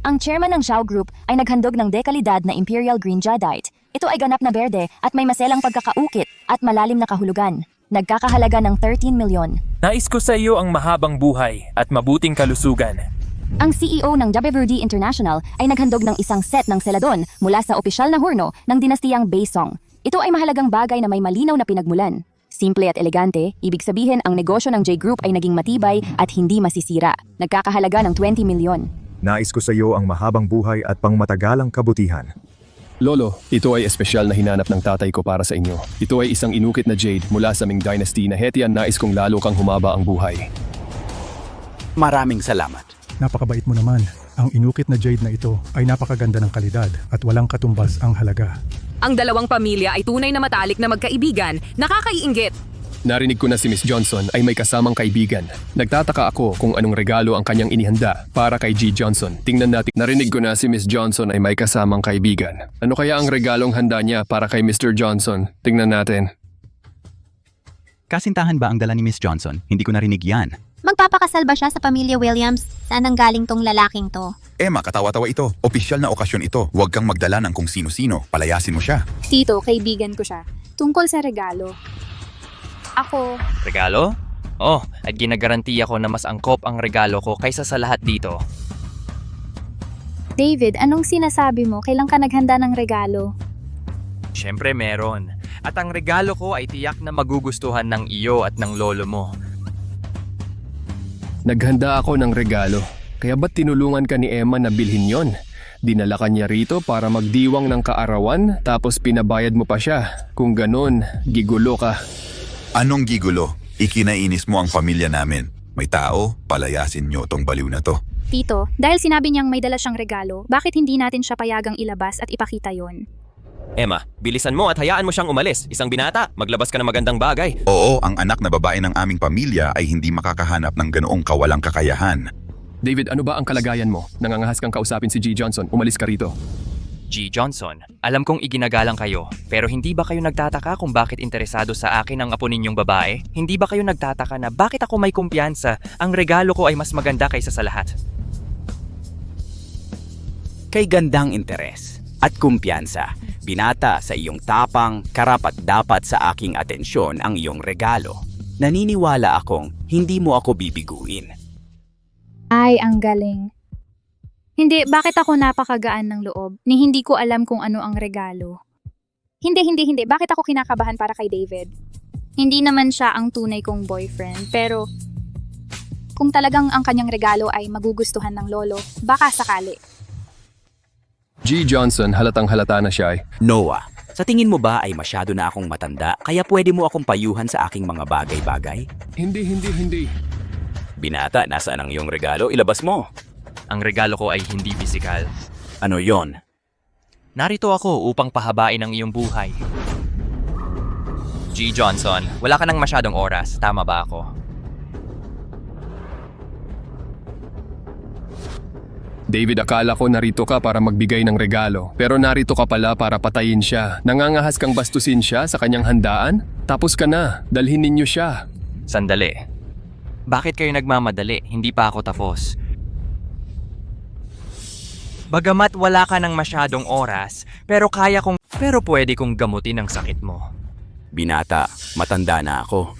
Ang chairman ng Zhao Group ay naghandog ng dekalidad na Imperial Green Jadeite. Ito ay ganap na berde at may maselang pagkakaukit at malalim na kahulugan. Nagkakahalaga ng 13 milyon. Nais ko sa iyo ang mahabang buhay at mabuting kalusugan. Ang CEO ng WD International ay naghandog ng isang set ng seladon mula sa opisyal na hurno ng dinastiyang Baisong. Ito ay mahalagang bagay na may malinaw na pinagmulan. Simple at elegante, ibig sabihin ang negosyo ng J Group ay naging matibay at hindi masisira. Nagkakahalaga ng 20 milyon. Nais ko sa iyo ang mahabang buhay at pangmatagalang kabutihan. Lolo, ito ay espesyal na hinanap ng tatay ko para sa inyo. Ito ay isang inukit na jade mula sa Ming Dynasty na hetian nais kong lalo kang humaba ang buhay. Maraming salamat. Napakabait mo naman. Ang inukit na jade na ito ay napakaganda ng kalidad at walang katumbas ang halaga. Ang dalawang pamilya ay tunay na matalik na magkaibigan, nakakaiinggit. Narinig ko na si Miss Johnson ay may kasamang kaibigan. Nagtataka ako kung anong regalo ang kanyang inihanda para kay G. Johnson. Tingnan natin. Narinig ko na si Miss Johnson ay may kasamang kaibigan. Ano kaya ang regalong handa niya para kay Mr. Johnson? Tingnan natin. Kasintahan ba ang dala ni Miss Johnson? Hindi ko narinig yan. Magpapakasal ba siya sa pamilya Williams? Saan ang galing tong lalaking to? Emma, katawa-tawa ito. Opisyal na okasyon ito. Huwag kang magdala ng kung sino-sino. Palayasin mo siya. Tito, kaibigan ko siya. Tungkol sa regalo. Ako, Regalo? Oh, at ginagarantiya ko na mas angkop ang regalo ko kaysa sa lahat dito. David, anong sinasabi mo? Kailan ka naghanda ng regalo? Siyempre meron. At ang regalo ko ay tiyak na magugustuhan ng iyo at ng lolo mo. Naghanda ako ng regalo. Kaya ba't tinulungan ka ni Emma na bilhin yon? Dinala ka niya rito para magdiwang ng kaarawan tapos pinabayad mo pa siya. Kung ganun, gigulo ka. Anong gigulo? Ikinainis mo ang pamilya namin. May tao, palayasin nyo tong baliw na to. Tito, dahil sinabi niyang may dala siyang regalo, bakit hindi natin siya payagang ilabas at ipakita yon? Emma, bilisan mo at hayaan mo siyang umalis. Isang binata, maglabas ka ng magandang bagay. Oo, ang anak na babae ng aming pamilya ay hindi makakahanap ng ganoong kawalang kakayahan. David, ano ba ang kalagayan mo? Nangangahas kang kausapin si G. Johnson. Umalis ka rito. G. Johnson, alam kong iginagalang kayo, pero hindi ba kayo nagtataka kung bakit interesado sa akin ang apo ninyong babae? Hindi ba kayo nagtataka na bakit ako may kumpiyansa? Ang regalo ko ay mas maganda kaysa sa lahat. Kay gandang interes at kumpiyansa, binata sa iyong tapang, karapat-dapat sa aking atensyon ang iyong regalo. Naniniwala akong hindi mo ako bibiguin. Ay, ang galing. Hindi, bakit ako napakagaan ng loob ni hindi ko alam kung ano ang regalo? Hindi. Bakit ako kinakabahan para kay David? Hindi naman siya ang tunay kong boyfriend, pero kung talagang ang kanyang regalo ay magugustuhan ng lolo, baka sakali. G. Johnson, halatang halata na siya ay... Noah, sa tingin mo ba ay masyado na akong matanda kaya pwede mo akong payuhan sa aking mga bagay-bagay? Hindi. Binata, nasaan ang iyong regalo? Ilabas mo. Ang regalo ko ay hindi pisikal. Ano yon? Narito ako upang pahabain ang iyong buhay. G. Johnson, wala ka nang masyadong oras. Tama ba ako? David, akala ko narito ka para magbigay ng regalo. Pero narito ka pala para patayin siya. Nangangahas kang bastusin siya sa kanyang handaan? Tapos ka na. Dalhin ninyo siya. Sandali. Bakit kayo nagmamadali? Hindi pa ako tapos. Bagamat wala ka ng masyadong oras, pero pwede kong gamutin ang sakit mo. Binata, matanda na ako.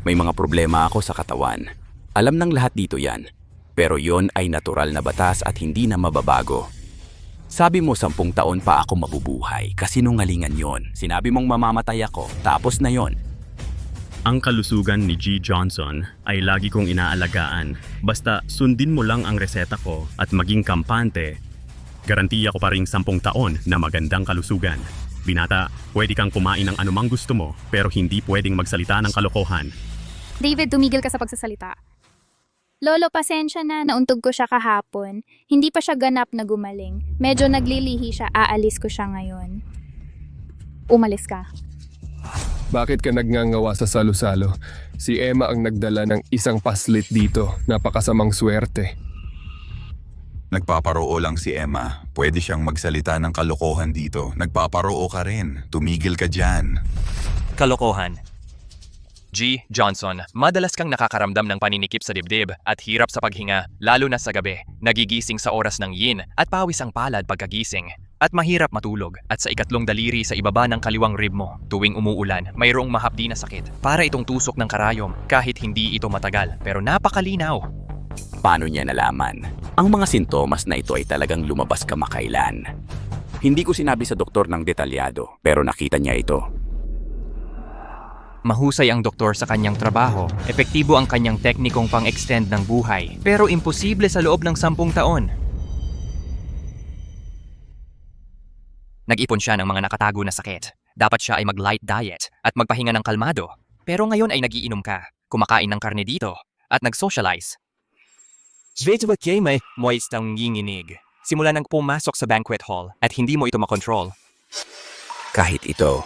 May mga problema ako sa katawan. Alam ng lahat dito yan. Pero yon ay natural na batas at hindi na mababago. Sabi mo 10 taon pa ako mabubuhay, kasinungalingan yon. Sinabi mong mamamatay ako, tapos na yon. Ang kalusugan ni G. Johnson ay lagi kong inaalagaan. Basta sundin mo lang ang reseta ko at maging kampante. Garantiya ko pa ring 10 taon na magandang kalusugan. Binata, pwede kang kumain ng anumang gusto mo pero hindi pwedeng magsalita ng kalokohan. David, tumigil ka sa pagsasalita. Lolo, pasensya na, nauntog ko siya kahapon. Hindi pa siya ganap na gumaling. Medyo naglilihi siya, aalis ko siya ngayon. Umalis ka. Bakit ka nagngangawa sa salo-salo? Si Emma ang nagdala ng isang paslit dito. Napakasamang swerte. Nagpaparoo lang si Emma. Pwede siyang magsalita ng kalokohan dito. Nagpaparoo ka rin. Tumigil ka dyan. Kalokohan. G. Johnson, madalas kang nakakaramdam ng paninikip sa dibdib at hirap sa paghinga, lalo na sa gabi. Nagigising sa oras ng yin at pawis ang palad pagkagising. At mahirap matulog at sa ikatlong daliri sa ibaba ng kaliwang rib mo. Tuwing umuulan, mayroong mahapdi na sakit. Para itong tusok ng karayom kahit hindi ito matagal pero napakalinaw. Paano niya nalaman? Ang mga sintomas na ito ay talagang lumabas kamakailan. Hindi ko sinabi sa doktor ng detalyado, pero nakita niya ito. Mahusay ang doktor sa kanyang trabaho. Epektibo ang kanyang teknikong pang-extend ng buhay. Pero imposible sa loob ng 10 taon. Nag-ipon siya ng mga nakatago na sakit. Dapat siya ay mag-light diet at magpahinga ng kalmado. Pero ngayon ay nagiinom ka, kumakain ng karne dito, at nag-socialize. Zветva Keme, moist ang nginginig. Simula nang pumasok sa banquet hall at hindi mo ito makontrol. Kahit ito.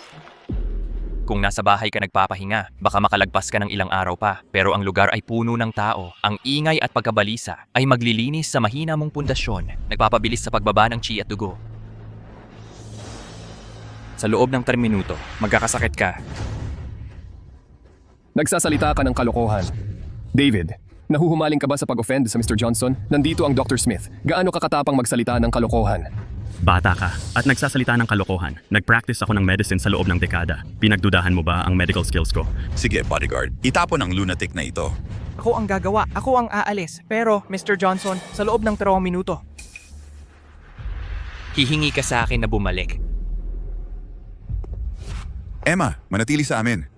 Kung nasa bahay ka nagpapahinga, baka makalagpas ka ng ilang araw pa. Pero ang lugar ay puno ng tao. Ang ingay at pagkabalisa ay maglilinis sa mahina mong pundasyon, nagpapabilis sa pagbaba ng chi at dugo. Sa loob ng 3 minuto, magkakasakit ka. Nagsasalita ka ng kalokohan. David, nahuhumaling ka ba sa pag-offend sa Mr. Johnson? Nandito ang Dr. Smith. Gaano ka katapang magsalita ng kalokohan? Bata ka at nagsasalita ng kalokohan. Nag-practice ako ng medicine sa loob ng dekada. Pinagdudahan mo ba ang medical skills ko? Sige, bodyguard. Itapon ang lunatic na ito. Ako ang gagawa, ako ang aalis. Pero, Mr. Johnson, sa loob ng 3 minuto. Hihingi ka sa akin na bumalik. Emma, manatili sa amin.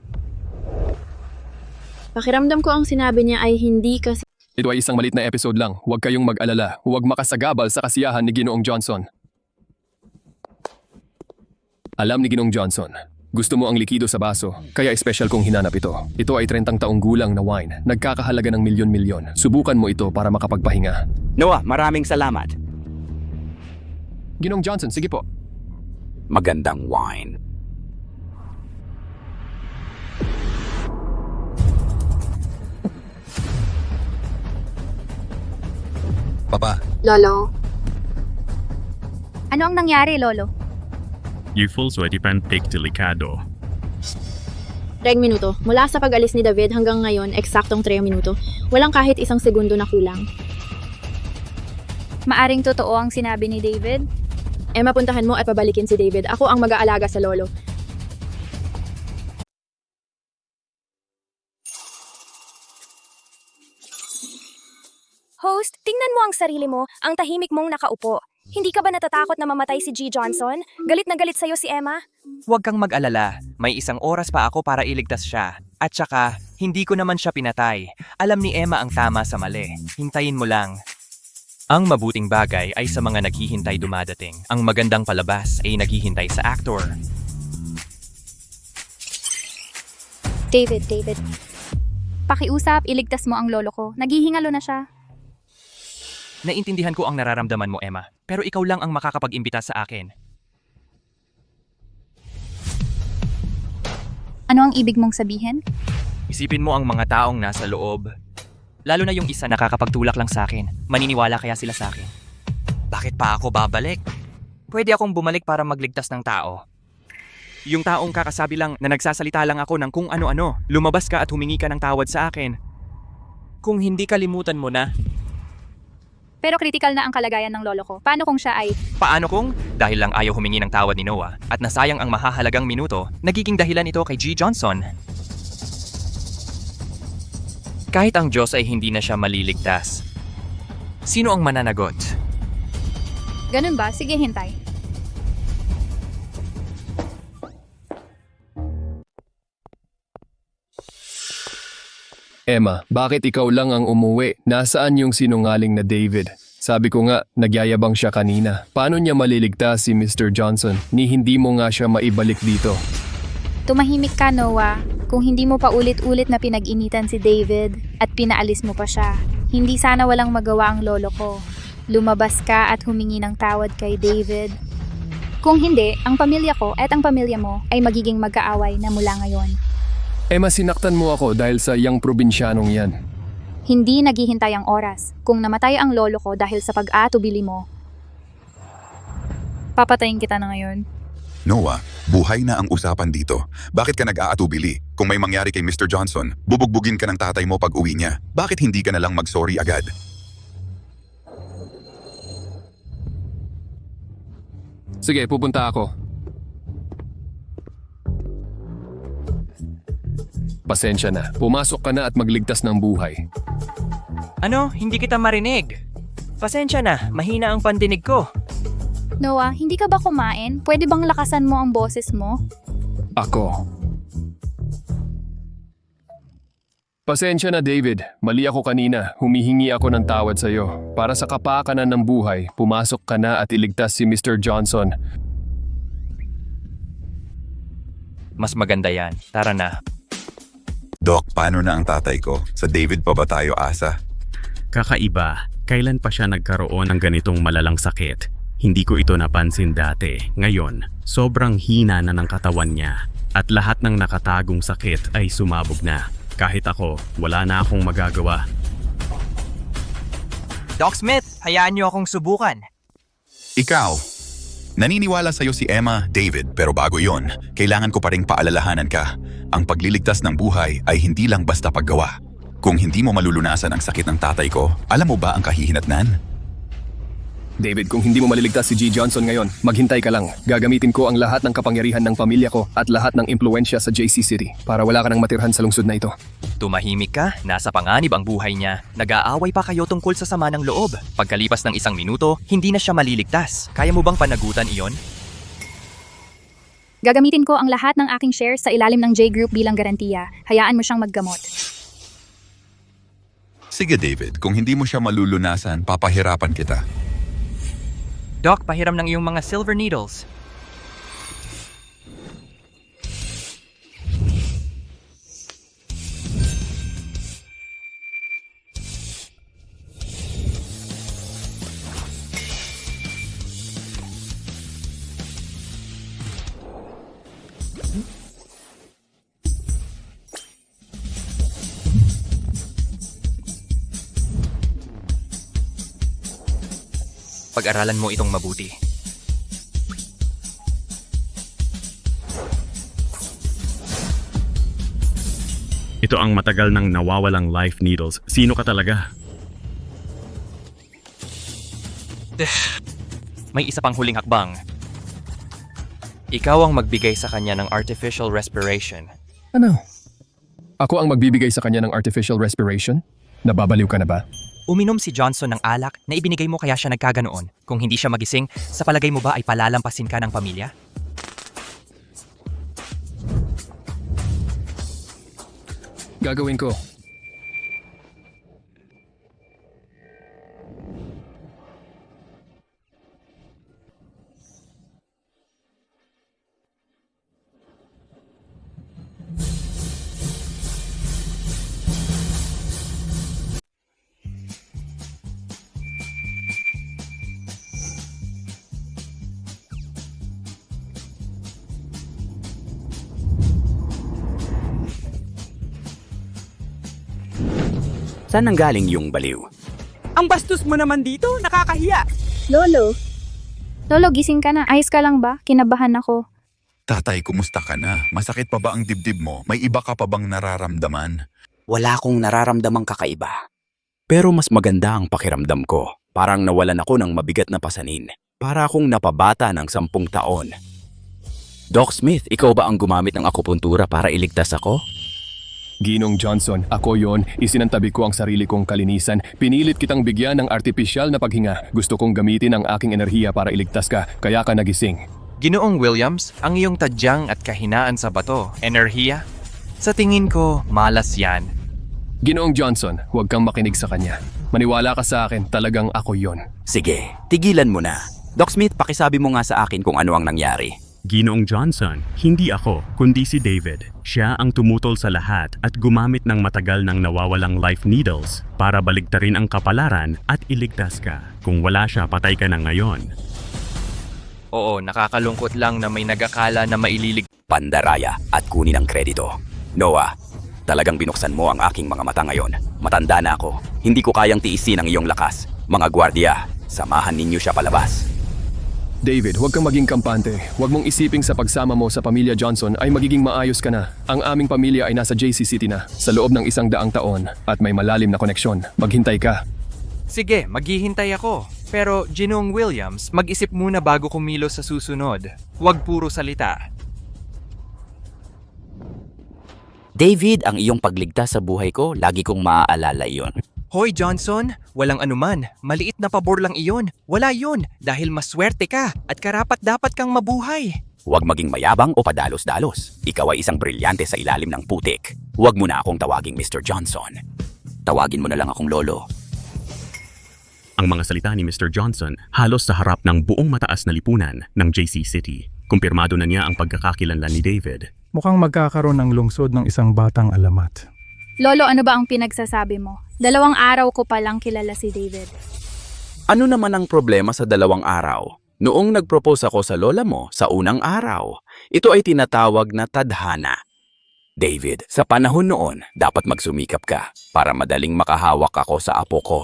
Pakiramdam ko ang sinabi niya ay hindi kasi Ito ay isang malit na episode lang. Huwag kayong mag-alala. Huwag makasagabal sa kasiyahan ni Ginoong Johnson. Alam ni Ginoong Johnson, gusto mo ang likido sa baso, kaya special kong hinanap ito. Ito ay 30 taong gulang na wine, nagkakahalaga ng milyon-milyon. Subukan mo ito para makapagpahinga. Noah, maraming salamat. Ginoong Johnson, sige po. Magandang wine. Papa. Lolo. Ano ang nangyari, Lolo? You fools were pig delicado. 3 minuto. Mula sa pag-alis ni David hanggang ngayon, eksaktong 3 minuto. Walang kahit isang segundo na kulang. Maaring totoo ang sinabi ni David? Emma, puntahan mo at pabalikin si David. Ako ang mag-aalaga sa lolo. Host, tingnan mo ang sarili mo, ang tahimik mong nakaupo. Hindi ka ba natatakot na mamatay si G. Johnson? Galit na galit sa'yo si Emma? Huwag kang mag-alala, may 1 oras pa ako para iligtas siya. At saka, hindi ko naman siya pinatay. Alam ni Emma ang tama sa mali. Hintayin mo lang. Ang mabuting bagay ay sa mga naghihintay dumadating. Ang magandang palabas ay naghihintay sa aktor. David. Pakiusap, iligtas mo ang lolo ko. Naghihingalo na siya. Naintindihan ko ang nararamdaman mo, Emma. Pero ikaw lang ang makakapag-imbita sa akin. Ano ang ibig mong sabihin? Isipin mo ang mga taong nasa loob. Lalo na yung isa nakakapagtulak lang sa akin. Maniniwala kaya sila sa akin. Bakit pa ako babalik? Pwede akong bumalik para magligtas ng tao. Yung taong kakasabi lang na nagsasalita lang ako ng kung ano-ano. Lumabas ka at humingi ka ng tawad sa akin. Kung hindi kalimutan mo na. Pero critical na ang kalagayan ng lolo ko. Paano kung siya ay... Paano kung, dahil lang ayaw humingi ng tawad ni Noah at nasayang ang mahahalagang minuto, nagiging dahilan ito kay G. Johnson? Kahit ang Diyos ay hindi na siya maliligtas. Sino ang mananagot? Ganun ba? Sige, hintay. Emma, bakit ikaw lang ang umuwi? Nasaan yung sinungaling na David? Sabi ko nga, nagyayabang siya kanina. Paano niya maliligtas si Mr. Johnson ni hindi mo nga siya maibalik dito? Tumahimik ka, Noah. Kung hindi mo pa ulit-ulit na pinag-initan si David at pinaalis mo pa siya, hindi sana walang magawa ang lolo ko. Lumabas ka at humingi ng tawad kay David. Kung hindi, ang pamilya ko at ang pamilya mo ay magiging magkaaway na mula ngayon. Emma, sinaktan mo ako dahil sa iyang probinsyanong yan. Hindi naghihintay ang oras. Kung namatay ang lolo ko dahil sa pag-aatubili mo, papatayin kita na ngayon. Noah, buhay na ang usapan dito. Bakit ka nag-aatubili? Kung may mangyari kay Mr. Johnson, bubugbugin ka ng tatay mo pag uwi niya. Bakit hindi ka na lang mag-sorry agad? Sige, pupunta ako. Pasensya na. Pumasok ka na at magligtas ng buhay. Ano? Hindi kita marinig. Pasensya na, mahina ang pandinig ko. Noah, hindi ka ba kumain? Pwede bang lakasan mo ang boses mo? Ako. Pasensya na, David. Mali ako kanina. Humihingi ako ng tawad sa iyo. Para sa kapakanan ng buhay, pumasok ka na at iligtas si Mr. Johnson. Mas maganda yan. Tara na. Doc, paano na ang tatay ko? Sa David pa ba tayo asa? Kakaiba, kailan pa siya nagkaroon ng ganitong malalang sakit? Hindi ko ito napansin dati. Ngayon, Sobrang hina na ng katawan niya at lahat ng nakatagong sakit ay sumabog na. Kahit ako, wala na akong magagawa. Doc Smith, hayaan niyo akong subukan. Ikaw, naniniwala sa'yo si Emma, David, pero bago yon, kailangan ko pa ring paalalahanan ka. Ang pagliligtas ng buhay ay hindi lang basta paggawa. Kung hindi mo malulunasan ang sakit ng tatay ko, alam mo ba ang kahihinatnan? David, kung hindi mo maliligtas si G. Johnson ngayon, maghintay ka lang. Gagamitin ko ang lahat ng kapangyarihan ng pamilya ko at lahat ng impluensya sa JC City para wala ka nang matirhan sa lungsod na ito. Tumahimik ka, nasa panganib ang buhay niya. Nag-aaway pa kayo tungkol sa sama ng loob. Pagkalipas ng 1 minuto, hindi na siya maliligtas. Kaya mo bang panagutan iyon? Gagamitin ko ang lahat ng aking shares sa ilalim ng J Group bilang garantiya. Hayaan mo siyang maggamot. Sige David, kung hindi mo siya malulunasan, papahirapan kita. Doc, pahiram ng iyong mga silver needles. Pag-aralan mo itong mabuti. Ito ang matagal nang nawawalang life needles. Sino ka talaga? May isa pang huling hakbang. Ikaw ang magbigay sa kanya ng artificial respiration. Ano? Ako ang magbibigay sa kanya ng artificial respiration? Nababaliw ka na ba? Uminom si Johnson ng alak na ibinigay mo kaya siya nagkaganoon. Kung hindi siya magising, sa palagay mo ba ay palalampasin ka ng pamilya? Gagawin ko. Saan nanggaling yung baliw? Ang bastos mo naman dito, nakakahiya. Lolo. Lolo, gising ka na. Ayos ka lang ba? Kinabahan ako. Tatay, kumusta ka na? Masakit pa ba ang dibdib mo? May iba ka pa bang nararamdaman? Wala akong nararamdamang kakaiba. Pero mas maganda ang pakiramdam ko. Parang nawalan ako ng mabigat na pasanin. Para akong napabata ng 10 taon. Doc Smith, ikaw ba ang gumamit ng akupuntura para iligtas ako? Ginong Johnson, ako yon. Isinantabi ko ang sarili kong kalinisan. Pinilit kitang bigyan ng artipisyal na paghinga. Gusto kong gamitin ang aking enerhiya para iligtas ka, kaya ka nagising. Ginoong Williams, ang iyong tadyang at kahinaan sa bato, enerhiya? Sa tingin ko, malas yan. Ginoong Johnson, huwag kang makinig sa kanya. Maniwala ka sa akin, talagang ako yon. Sige, tigilan mo na. Doc Smith, pakisabi mo nga sa akin kung ano ang nangyari. Ginoong Johnson, hindi ako, kundi si David. Siya ang tumutol sa lahat at gumamit ng matagal ng nawawalang life needles para baligtarin ang kapalaran at iligtas ka. Kung wala siya, patay ka na ngayon. Oo, nakakalungkot lang na may nag-akala na maililig... Pandaraya at kunin ang kredito. Noah, talagang binuksan mo ang aking mga mata ngayon. Matanda na ako. Hindi ko kayang tiisin ang iyong lakas. Mga gwardiya, samahan ninyo siya palabas. David, huwag kang maging kampante. Huwag mong isiping sa pagsama mo sa pamilya Johnson ay magiging maayos ka na. Ang aming pamilya ay nasa JC City na, sa loob ng 100 taon at may malalim na koneksyon. Maghintay ka. Sige, maghihintay ako. Pero, Ginoong Williams, mag-isip muna bago kumilos sa susunod. Huwag puro salita. David, ang iyong pagligtas sa buhay ko, lagi kong maaalala iyon. Hoy Johnson, walang anuman. Maliit na pabor lang iyon. Wala yun dahil maswerte ka at karapat dapat kang mabuhay. Huwag maging mayabang o padalos-dalos. Ikaw ay isang brilyante sa ilalim ng putik. Huwag mo na akong tawaging Mr. Johnson. Tawagin mo na lang akong Lolo. Ang mga salita ni Mr. Johnson halos sa harap ng buong mataas na lipunan ng JC City. Kumpirmado na niya ang pagkakakilanlan ni David. Mukhang magkakaroon ng lungsod ng isang batang alamat. Lolo, ano ba ang pinagsasabi mo? 2 araw ko palang kilala si David. Ano naman ang problema sa 2 araw? Noong nag-propose ako sa lola mo sa unang araw, ito ay tinatawag na tadhana. David, sa panahon noon, dapat magsumikap ka para madaling makahawak ako sa apo ko.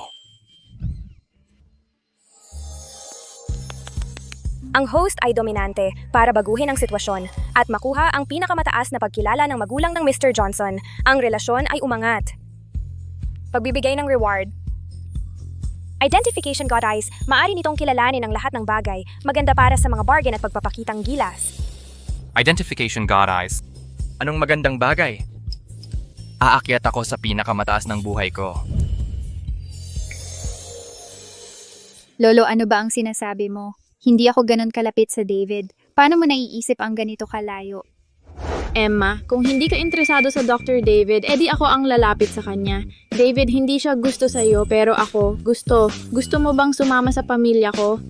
Ang host ay dominante para baguhin ang sitwasyon at makuha ang pinakamataas na pagkilala ng magulang ng Mr. Johnson. Ang relasyon ay umangat. Pagbibigay ng reward. Identification God Eyes, maari nitong kilalanin ang lahat ng bagay, maganda para sa mga bargain at pagpapakitang gilas. Identification God Eyes. Anong magandang bagay? Aakyat ako sa pinakamataas ng buhay ko. Lolo, ano ba ang sinasabi mo? Hindi ako ganun kalapit sa David. Paano mo naiisip ang ganito kalayo? Emma, kung hindi ka interesado sa Dr. David, edi ako ang lalapit sa kanya. David, hindi siya gusto sa'yo, pero ako, gusto. Gusto mo bang sumama sa pamilya ko?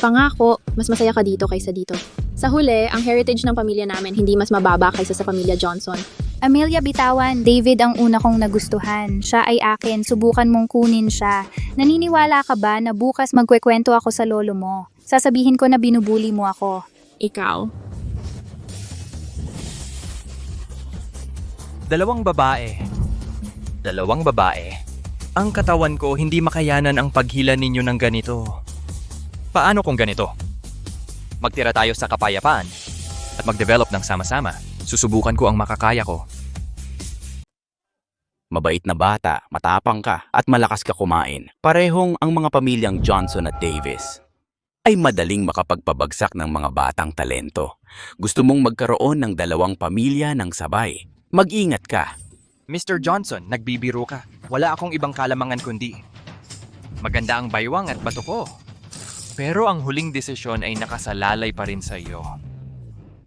Pangako, mas masaya ka dito kaysa dito. Sa huli, ang heritage ng pamilya namin hindi mas mababa kaysa sa pamilya Johnson. Amelia, bitawan. David ang una kong nagustuhan. Siya ay akin. Subukan mong kunin siya. Naniniwala ka ba na bukas magkwekwento ako sa lolo mo? Sasabihin ko na binubuli mo ako. Ikaw? Dalawang babae. Ang katawan ko hindi makayanan ang paghila ninyo ng ganito. Paano kung ganito? Magtira tayo sa kapayapaan at mag-develop ng sama-sama. Susubukan ko ang makakaya ko. Mabait na bata, matapang ka, at malakas ka kumain. Parehong ang mga pamilyang Johnson at Davis ay madaling makapagpabagsak ng mga batang talento. Gusto mong magkaroon ng dalawang pamilya ng sabay. Mag-ingat ka. Mr. Johnson, nagbibiro ka. Wala akong ibang kalamangan kundi. Maganda ang baywang at bato ko. Pero ang huling desisyon ay nakasalalay pa rin sa iyo.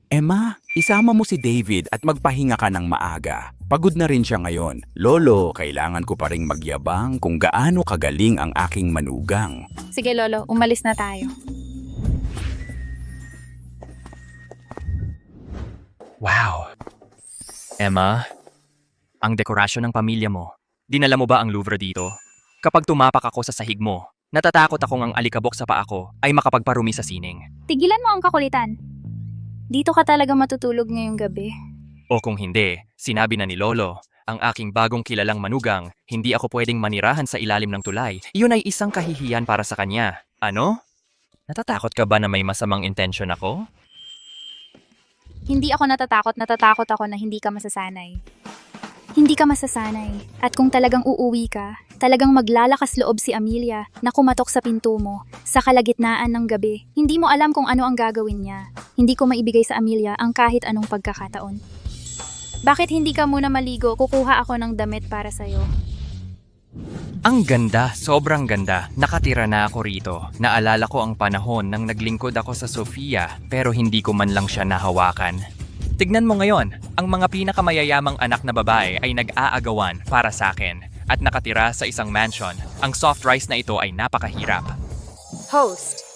Emma, isama mo si David at magpahinga ka ng maaga. Pagod na rin siya ngayon. Lolo, kailangan ko pa ring magyabang kung gaano kagaling ang aking manugang. Sige, Lolo. Umalis na tayo. Wow! Emma, ang dekorasyon ng pamilya mo, dinala mo ba ang Louvre dito? Kapag tumapak ako sa sahig mo, natatakot akong ang alikabok sa paa ko ay makapagparumi sa sining. Tigilan mo ang kakulitan. Dito ka talaga matutulog ngayong gabi. O kung hindi, sinabi na ni Lolo, ang aking bagong kilalang manugang, hindi ako pwedeng manirahan sa ilalim ng tulay. Iyon ay isang kahihiyan para sa kanya. Ano? Natatakot ka ba na may masamang intensyon ako? Hindi ako natatakot ako na hindi ka masasanay. Hindi ka masasanay. At kung talagang uuwi ka, talagang maglalakas loob si Amelia na kumatok sa pinto mo sa kalagitnaan ng gabi. Hindi mo alam kung ano ang gagawin niya. Hindi ko maibigay sa Amelia ang kahit anong pagkakataon. Bakit hindi ka muna maligo? Kukuha ako ng damit para sa'yo. Ang ganda, sobrang ganda. Nakatira na ako rito. Naalala ko ang panahon nang naglingkod ako sa Sofia pero hindi ko man lang siya nahawakan. Tignan mo ngayon, ang mga pinakamayayamang anak na babae ay nag-aagawan para sa akin at nakatira sa isang mansion. Ang soft rice na ito ay napakahirap. Host.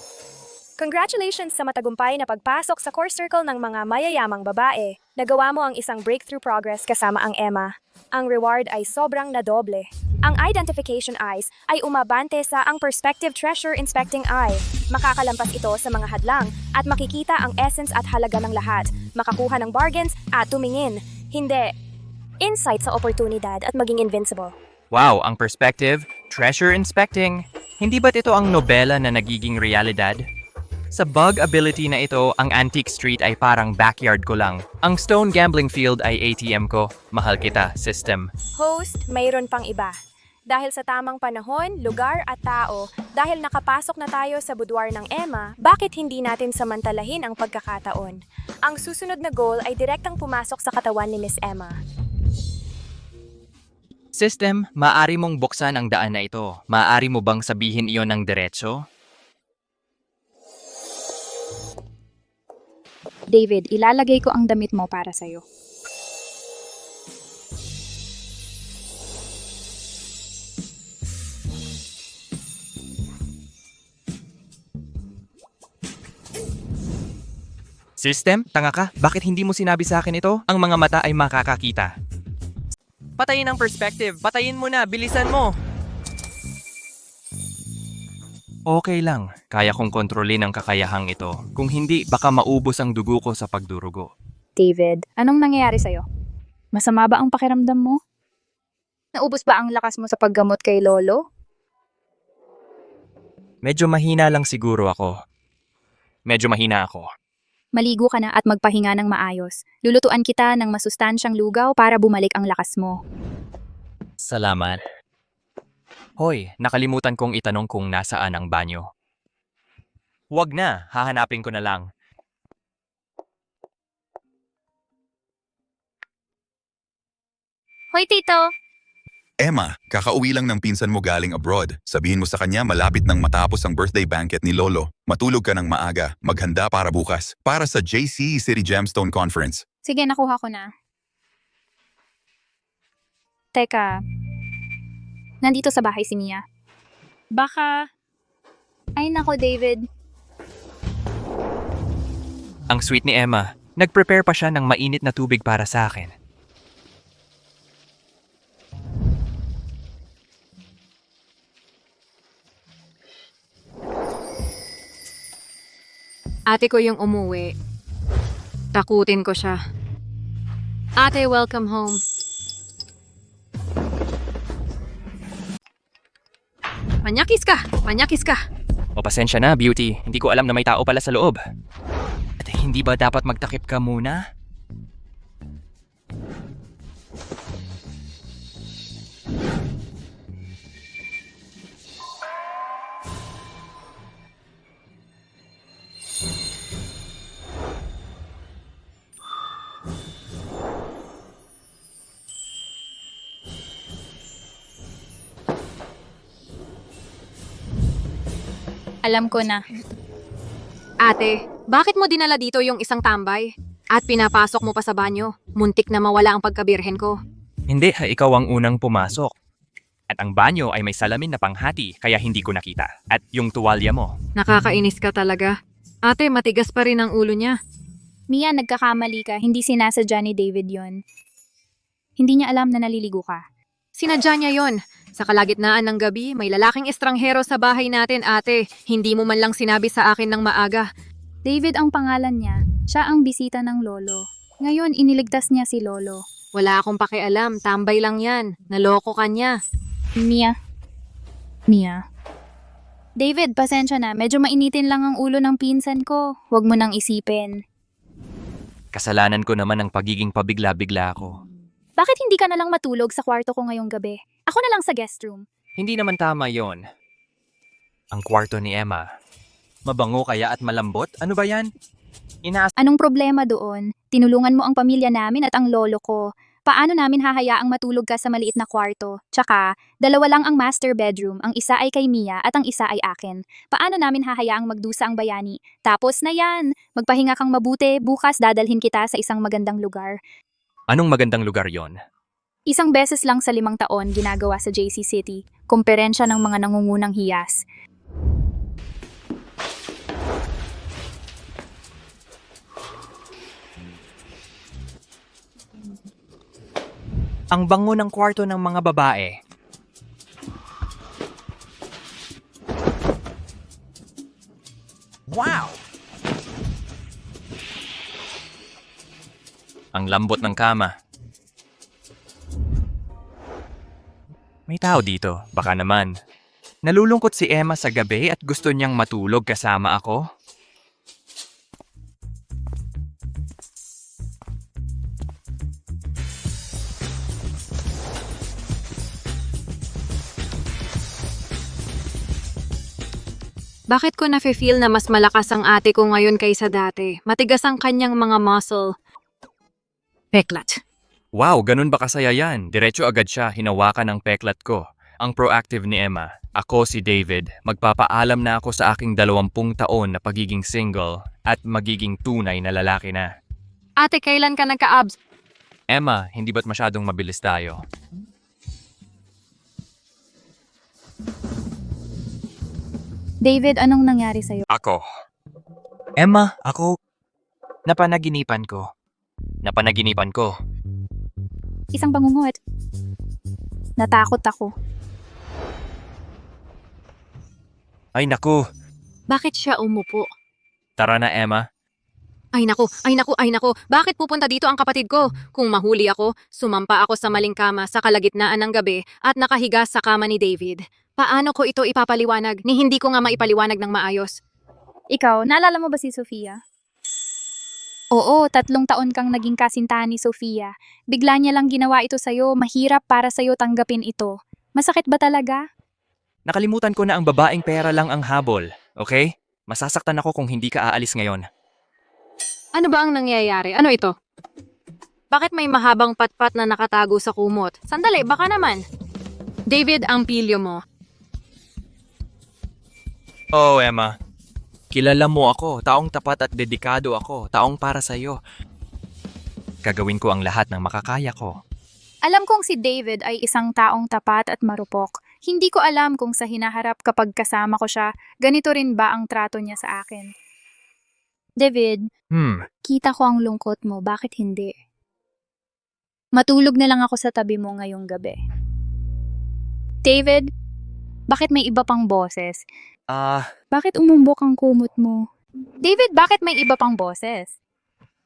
Congratulations sa matagumpay na pagpasok sa core circle ng mga mayayamang babae. Nagawa mo ang isang breakthrough progress kasama ang Emma. Ang reward ay sobrang nadoble. Ang identification eyes ay umabante sa ang perspective treasure inspecting eye. Makakalampas ito sa mga hadlang at makikita ang essence at halaga ng lahat. Makakuha ng bargains at tumingin. Hindi. Insight sa oportunidad at maging invincible. Wow, ang perspective, treasure inspecting. Hindi ba't ito ang nobela na nagiging realidad? Sa bug ability na ito, ang Antique Street ay parang backyard ko lang. Ang Stone Gambling Field ay ATM ko. Mahal kita, system. Host, mayroon pang iba. Dahil sa tamang panahon, lugar at tao, dahil nakapasok na tayo sa boudoir ng Emma, bakit hindi natin samantalahin ang pagkakataon? Ang susunod na goal ay direktang pumasok sa katawan ni Miss Emma. System, maaari mong buksan ang daan na ito. Maaari mo bang sabihin iyon ng diretso? David, ilalagay ko ang damit mo para sa'yo. System, tanga ka? Bakit hindi mo sinabi sa akin ito? Ang mga mata ay makakakita. Patayin ang perspective. Patayin mo na. Bilisan mo. Okay lang, kaya kong kontrolin ang kakayahang ito. Kung hindi, baka maubos ang dugo ko sa pagdurugo. David, anong nangyayari sa'yo? Masama ba ang pakiramdam mo? Naubos ba ang lakas mo sa paggamot kay Lolo? Medyo mahina lang siguro ako. Medyo mahina ako. Maligo ka na at magpahinga ng maayos. Lulutuan kita ng masustansyang lugaw para bumalik ang lakas mo. Salamat. Hoy, nakalimutan kong itanong kung nasaan ang banyo. Huwag na, hahanapin ko na lang. Hoy, Tito! Emma, kakauwi lang ng pinsan mo galing abroad. Sabihin mo sa kanya malapit nang matapos ang birthday banquet ni Lolo. Matulog ka ng maaga, maghanda para bukas. Para sa JC City Gemstone Conference. Sige, nakuha ko na. Teka, nandito sa bahay si Mia. Baka... Ay nako, David. Ang sweet ni Emma. Nag-prepare pa siya ng mainit na tubig para sa akin. Ate ko yung umuwi. Takutin ko siya. Ate, welcome home. Manyakis ka! Manyakis ka! O pasensya na, Beauty. Hindi ko alam na may tao pala sa loob. At hindi ba dapat magtakip ka muna? Alam ko na. Ate, bakit mo dinala dito yung isang tambay? At pinapasok mo pa sa banyo? Muntik na mawala ang pagkabirhen ko. Hindi, ikaw ang unang pumasok. At ang banyo ay may salamin na panghati, kaya hindi ko nakita. At yung tuwalya mo. Nakakainis ka talaga. Ate, matigas pa rin ang ulo niya. Mia, nagkakamali ka. Hindi sinasadya ni David yon. Hindi niya alam na naliligo ka. Sinadya niya yon. Sa kalagitnaan ng gabi, may lalaking estranghero sa bahay natin, ate. Hindi mo man lang sinabi sa akin ng maaga. David ang pangalan niya. Siya ang bisita ng Lolo. Ngayon, iniligtas niya si Lolo. Wala akong pakialam. Tambay lang yan. Naloko ka niya. Mia. David, pasensya na. Medyo mainitin lang ang ulo ng pinsan ko. Huwag mo nang isipin. Kasalanan ko naman ang pagiging pabigla-bigla ko. Bakit hindi ka na lang matulog sa kwarto ko ngayong gabi? Ako na lang sa guest room. Hindi naman tama yon. Ang kwarto ni Emma. Mabango kaya at malambot? Ano ba yan? Anong problema doon? Tinulungan mo ang pamilya namin at ang lolo ko. Paano namin hahayaang matulog ka sa maliit na kwarto? Tsaka, 2 lang ang master bedroom. Ang isa ay kay Mia at ang isa ay akin. Paano namin hahayaang magdusa ang bayani? Tapos na yan! Magpahinga kang mabuti. Bukas dadalhin kita sa isang magandang lugar. Anong magandang lugar yon? Isang beses lang sa 5 taon ginagawa sa JC City. Komperensya ng mga nangungunang hiyas. Ang bango ng kwarto ng mga babae. Wow! Ang lambot ng kama. May tao dito, baka naman. Nalulungkot si Emma sa gabi at gusto niyang matulog kasama ako. Bakit ko nafe-feel na mas malakas ang ate ko ngayon kaysa dati? Matigas ang kanyang mga muscle. Peklat. Wow, ganun ba kasaya yan? Diretso agad siya, hinawakan ng peklat ko. Ang proactive ni Emma. Ako si David. Magpapaalam na ako sa aking 20 taon na pagiging single at magiging tunay na lalaki na. Ate, kailan ka nagka-abs? Emma, hindi ba't masyadong mabilis tayo? David, anong nangyari sa'yo? Ako. Emma, ako. Napanaginipan ko. Isang bangungot. Natakot ako. Ay naku, Bakit siya umupo? tara na Emma. Ay naku, ay naku, ay naku. Bakit pupunta dito ang kapatid ko? Kung mahuli ako, sumampa ako sa maling kama sa kalagitnaan ng gabi at nakahiga sa kama ni David. Paano ko ito ipapaliwanag ni hindi ko nga maipaliwanag ng maayos? Ikaw, naalala mo ba si Sofia? Oo, 3 taon kang naging kasintahan ni Sofia. Bigla niya lang ginawa ito sa'yo, mahirap para sa'yo tanggapin ito. Masakit ba talaga? Nakalimutan ko na ang babaeng pera lang ang habol, okay? Masasaktan ako kung hindi ka aalis ngayon. Ano ba ang nangyayari? Ano ito? Bakit may mahabang patpat na nakatago sa kumot? Sandali, baka naman. David, ang pilyo mo. Oh, Emma. Kilala mo ako, taong tapat at dedikado ako, taong para sa'yo. Gagawin ko ang lahat ng makakaya ko. Alam kong si David ay isang taong tapat at marupok. Hindi ko alam kung sa hinaharap kapag kasama ko siya, ganito rin ba ang trato niya sa akin. David, kita ko ang lungkot mo, bakit hindi? Matulog na lang ako sa tabi mo ngayong gabi. David, bakit may iba pang boses? Bakit umumbok ang kumot mo? David, bakit may iba pang boses?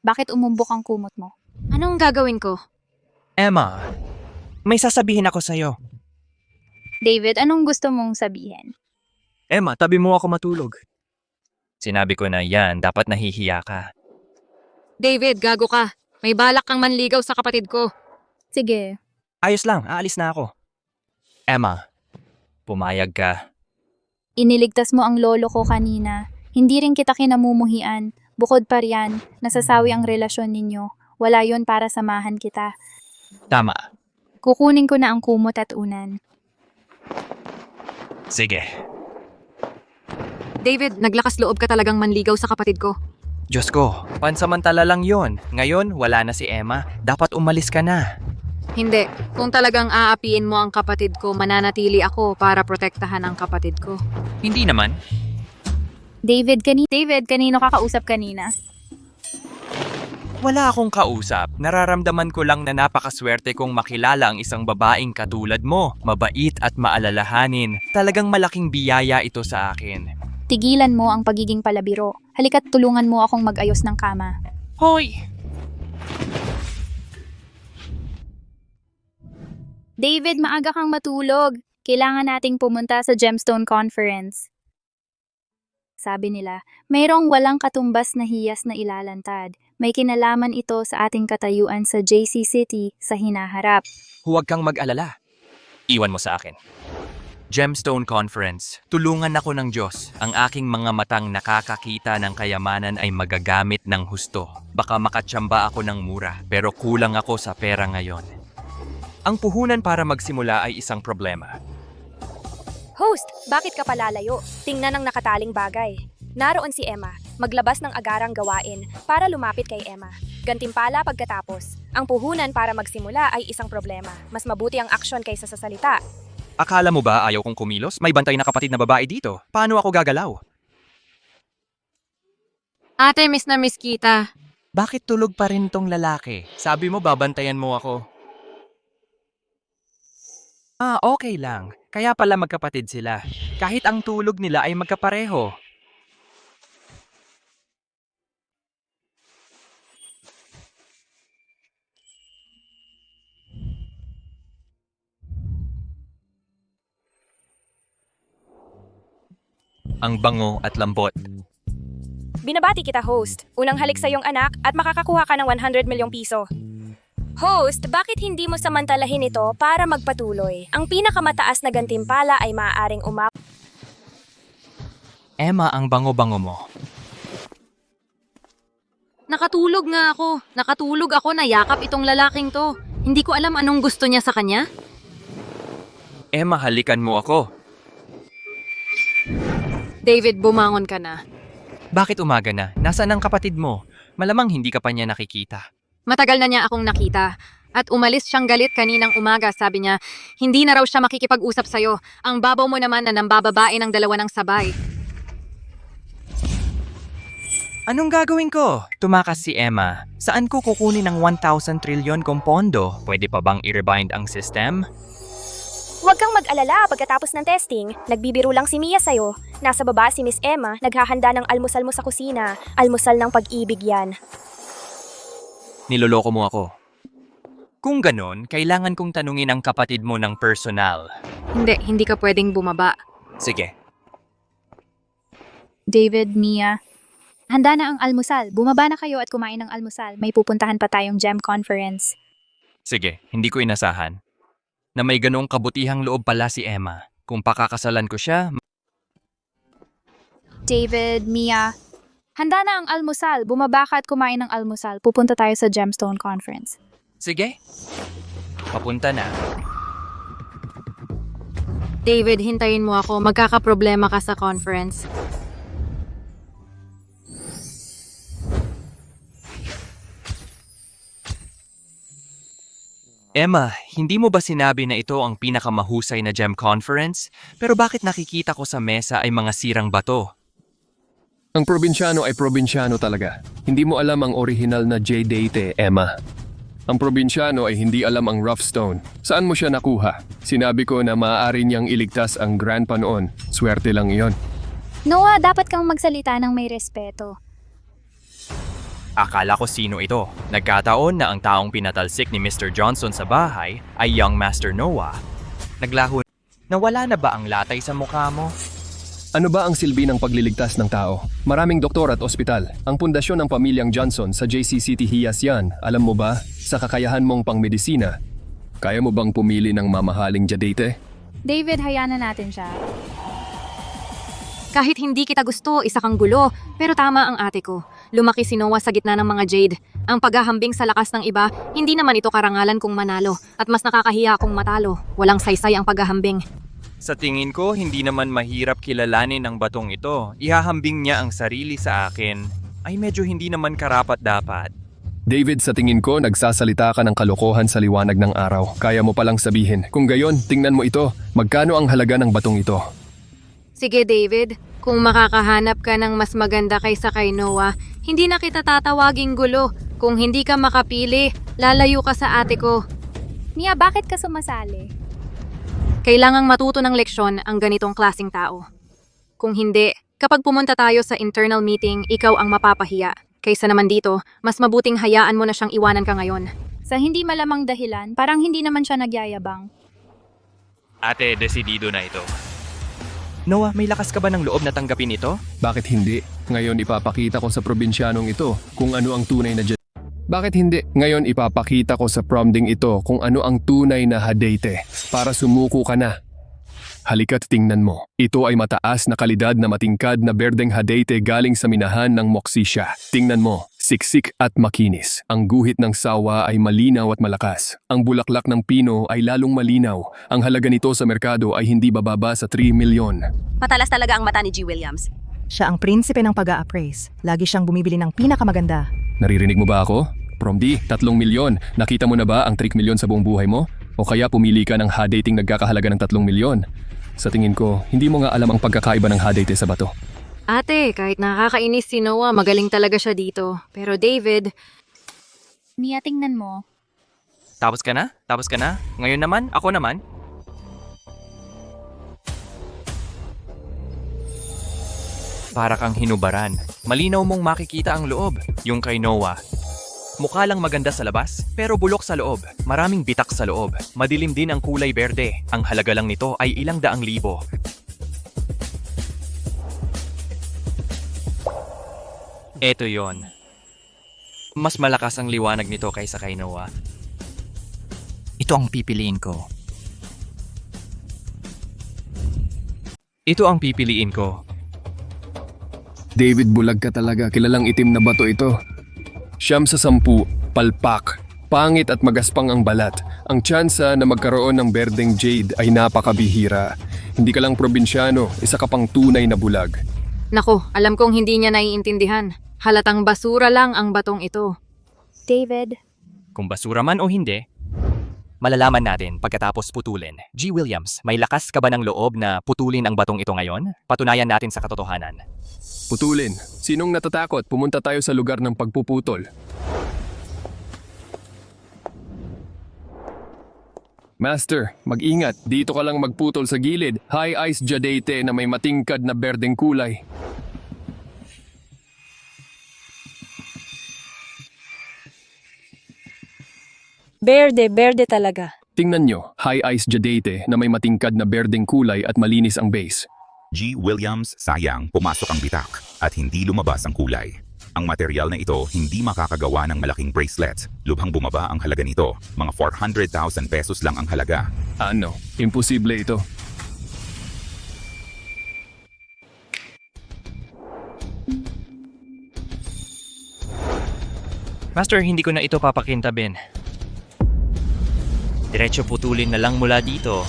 Bakit umumbok ang kumot mo? Anong gagawin ko? Emma, may sasabihin ako sa'yo. David, anong gusto mong sabihin? Emma, tabi mo ako matulog. Sinabi ko na yan, dapat nahihiya ka. David, gago ka. May balak kang manligaw sa kapatid ko. Sige. Ayos lang, aalis na ako. Emma, pumayag ka. Iniligtas mo ang lolo ko kanina. Hindi rin kita kinamumuhian. Bukod pa riyan, nasasawi ang relasyon ninyo. Wala yon para samahan kita. Tama. Kukunin ko na ang kumot at unan. Sige. David, naglakas loob ka talagang manligaw sa kapatid ko. Diyos ko, pansamantala lang yon. Ngayon, wala na si Emma. Dapat umalis ka na. Hindi. Kung talagang aapiin mo ang kapatid ko, mananatili ako para protektahan ang kapatid ko. Hindi naman. David, kanino ka kausap kanina? Wala akong kausap. Nararamdaman ko lang na napakaswerte kong makilala ang isang babaeng katulad mo. Mabait at maalalahanin. Talagang malaking biyaya ito sa akin. Tigilan mo ang pagiging palabiro. Halika't tulungan mo akong mag-ayos ng kama. Hoy! David, maaga kang matulog. Kailangan nating pumunta sa Gemstone Conference. Sabi nila, mayroong walang katumbas na hiyas na ilalantad. May kinalaman ito sa ating katayuan sa JC City sa hinaharap. Huwag kang mag-alala. Iwan mo sa akin. Gemstone Conference. Tulungan ako ng Diyos. Ang aking mga matang nakakakita ng kayamanan ay magagamit ng husto. Baka makatsamba ako ng mura, pero kulang ako sa pera ngayon. Ang puhunan para magsimula ay isang problema. Host, bakit ka palalayo? Tingnan ang nakataling bagay. Naroon si Emma, maglabas ng agarang gawain para lumapit kay Emma. Gantimpala pagkatapos. Ang puhunan para magsimula ay isang problema. Mas mabuti ang aksyon kaysa sa salita. Akala mo ba ayaw kong kumilos? May bantay na kapatid na babae dito. Paano ako gagalaw? Ate, miss na miss kita. Bakit tulog pa rin tong lalaki? Sabi mo babantayan mo ako. Okay lang. Kaya pala magkapatid sila. Kahit ang tulog nila ay magkapareho. Ang bango at lambot. Binabati kita, host. Unang halik sa iyong anak at makakakuha ka ng 100 milyong piso. Host, bakit hindi mo samantalahin ito para magpatuloy? Ang pinakamataas na gantimpala ay maaaring Emma, ang bango-bango mo. Nakatulog nga ako. Nakatulog ako na yakap itong lalaking to. Hindi ko alam anong gusto niya sa kanya. Emma, halikan mo ako. David, bumangon ka na. Bakit umaga na? Nasaan ang kapatid mo? Malamang hindi ka pa niya nakikita. Matagal na niya akong nakita. At umalis siyang galit kaninang umaga. Sabi niya, hindi na raw siya makikipag-usap sa'yo. Ang babaw mo naman na nambababae ng dalawa ng sabay. Anong gagawin ko? Tumakas si Emma. Saan ko kukunin ng 1,000 trilyon kong pondo? Pwede pa bang i-rebind ang system? Huwag kang mag-alala pagkatapos ng testing. Nagbibiro lang si Mia sa'yo. Nasa baba si Miss Emma, naghahanda ng almusal mo sa kusina. Almusal ng pag-ibig yan. Niloloko mo ako. Kung ganon, kailangan kong tanungin ang kapatid mo ng personal. Hindi ka pwedeng bumaba. Sige. David, Mia, handa na ang almusal. Bumaba na kayo at kumain ng almusal. May pupuntahan pa tayong GEM conference. Sige, hindi ko inasahan. Na may ganong kabutihang loob pala si Emma. Kung pakakasalan ko siya, David, Mia, handa na ang almusal. Bumaba ka at kumain ng almusal. Pupunta tayo sa Gemstone conference. sige. Papunta na. David, hintayin mo ako. Magkakaproblema ka sa conference. Emma, hindi mo ba sinabi na ito ang pinakamahusay na GEM conference? Pero bakit nakikita ko sa mesa ay mga sirang bato? Ang probinsyano ay probinsyano talaga. Hindi mo alam ang orihinal na J-date, Emma. Ang probinsyano ay hindi alam ang rough stone. Saan mo siya nakuha? Sinabi ko na maaari niyang iligtas ang grandpa noon. Swerte lang iyon. Noah, dapat kang magsalita ng may respeto. Akala ko sino ito. Nagkataon na ang taong pinatalsik ni Mr. Johnson sa bahay ay young Master Noah. Naglaho. Nawala na ba ang latay sa mukha mo? Ano ba ang silbi ng pagliligtas ng tao? Maraming doktor at ospital. Ang pundasyon ng pamilyang Johnson sa JC City Hiyas yan. Alam mo ba, sa kakayahan mong pangmedisina, kaya mo bang pumili ng mamahaling jadate? David, hayaan na natin siya. Kahit hindi kita gusto, isa kang gulo. Pero tama ang ate ko. Lumaki si Noah sa gitna ng mga Jade. Ang paghahambing sa lakas ng iba, hindi naman ito karangalan kung manalo. At mas nakakahiya kung matalo. Walang saysay ang paghahambing. Sa tingin ko, hindi naman mahirap kilalanin ang batong ito. Ihahambing niya ang sarili sa akin. Ay medyo hindi naman karapat-dapat. David, sa tingin ko, nagsasalita ka ng kalokohan sa liwanag ng araw. Kaya mo palang sabihin. Kung gayon, tingnan mo ito. Magkano ang halaga ng batong ito? Sige David, kung makakahanap ka ng mas maganda kaysa kay Noah, hindi na kita tatawaging gulo. Kung hindi ka makapili, lalayo ka sa ate ko. Mia, bakit ka sumasali? Kailangang matuto ng leksyon ang ganitong klasing tao. Kung hindi, kapag pumunta tayo sa internal meeting, ikaw ang mapapahiya. Kaysa naman dito, mas mabuting hayaan mo na siyang iwanan ka ngayon. Sa hindi malamang dahilan, parang hindi naman siya nagyayabang. Ate, desidido na ito. Noah, may lakas ka ba ng loob na tanggapin ito? Bakit hindi? Ngayon ipapakita ko sa probinsyanong ito kung ano ang tunay na jadate. Bakit hindi? Ngayon ipapakita ko sa prom ding ito kung ano ang tunay na hadate. Para sumuko ka na. Halika't tingnan mo. Ito ay mataas na kalidad na matingkad na berdeng hadate galing sa minahan ng Moksisya. Tingnan mo, siksik at makinis. Ang guhit ng sawa ay malinaw at malakas. Ang bulaklak ng pino ay lalong malinaw. Ang halaga nito sa merkado ay hindi bababa sa 3 milyon. Matalas talaga ang mata ni G. Williams. Siya ang prinsipe ng pag-a-appraise. Lagi siyang bumibili ng pinakamaganda. Naririnig mo ba ako? Prom D, 3 milyon. Nakita mo na ba ang 3 milyon sa buong buhay mo? O kaya pumili ka ng hadating nagkakahalaga ng 3 milyon? Sa tingin ko, hindi mo nga alam ang pagkakaiba ng hadate sa bato. Ate, kahit nakakainis si Noah, magaling talaga siya dito. Pero David... Mia, tingnan mo. Tapos ka na? Tapos ka na? Ngayon naman? Ako naman? Para kang hinubaran. Malinaw mong makikita ang loob. Yung kay Noah. Mukha lang maganda sa labas, pero bulok sa loob. Maraming bitak sa loob. Madilim din ang kulay berde. Ang halaga lang nito ay ilang daang libo. Eto yon. Mas malakas ang liwanag nito kaysa kay Noah. Ito ang pipiliin ko. Ito ang pipiliin ko. David, bulag ka talaga. Kilalang itim na bato ito. 9 sa 10, palpak. Pangit at magaspang ang balat. Ang tsansa na magkaroon ng berdeng jade ay napakabihira. Hindi ka lang probinsyano, isa ka pang tunay na bulag. Nako, alam kong hindi niya naiintindihan. Halatang basura lang ang batong ito. David. Kung basura man o hindi, malalaman natin pagkatapos putulin. G. Williams, may lakas ka ba ng loob na putulin ang batong ito ngayon? Patunayan natin sa katotohanan. Putulin. Sinong natatakot? Pumunta tayo sa lugar ng pagpuputol. Master, mag-ingat. Dito ka lang magputol sa gilid. High ice jadate na may matingkad na berdeng kulay. Berde talaga. Tingnan nyo, high ice jadate na may matingkad na berdeng kulay at malinis ang base. G. Williams, sayang, pumasok ang bitak at hindi lumabas ang kulay. Ang material na ito hindi makakagawa ng malaking bracelets. Lubhang bumaba ang halaga nito. Mga 400,000 pesos lang ang halaga. Ano? Imposible ito. Master, hindi ko na ito papakintabin. Diretso putulin na lang mula dito.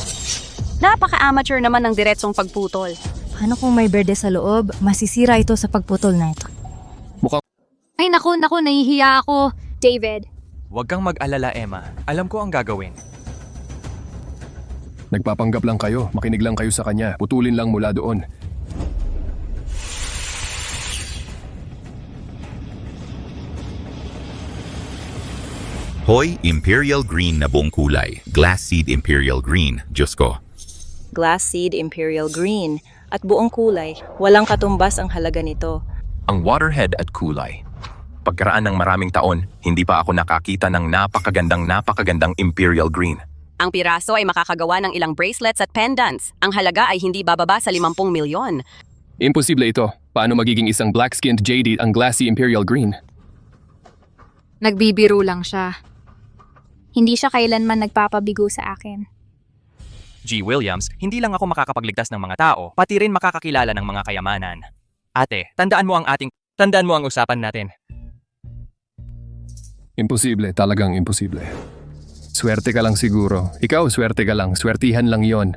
Napaka-amateur naman ng diretsong pagputol. Paano kung may berde sa loob? Masisira ito sa pagputol na ito. Ay naku, nahihiya ako. David, Huwag kang mag-alala, Emma. Alam ko ang gagawin. Nagpapanggap lang kayo, makinig lang kayo sa kanya. Putulin lang mula doon. Hoy, Imperial Green na buong kulay. Glass Seed Imperial Green. Diyos ko. Glass Seed Imperial Green at buong kulay. Walang katumbas ang halaga nito. Ang waterhead at kulay. Pagkaraan ng maraming taon, hindi pa ako nakakita ng napakagandang Imperial Green. Ang piraso ay makakagawa ng ilang bracelets at pendants. Ang halaga ay hindi bababa sa 50 milyon. Imposible ito. Paano magiging isang black-skinned jade ang glassy Imperial Green? Nagbibiro lang siya. Hindi siya kailanman nagpapabigo sa akin. G. Williams, hindi lang ako makakapagligtas ng mga tao, pati rin makakakilala ng mga kayamanan. Ate, tandaan mo ang usapan natin. Imposible, talagang imposible. Swerte ka lang siguro. Ikaw, swerte ka lang. Swertihan lang yon.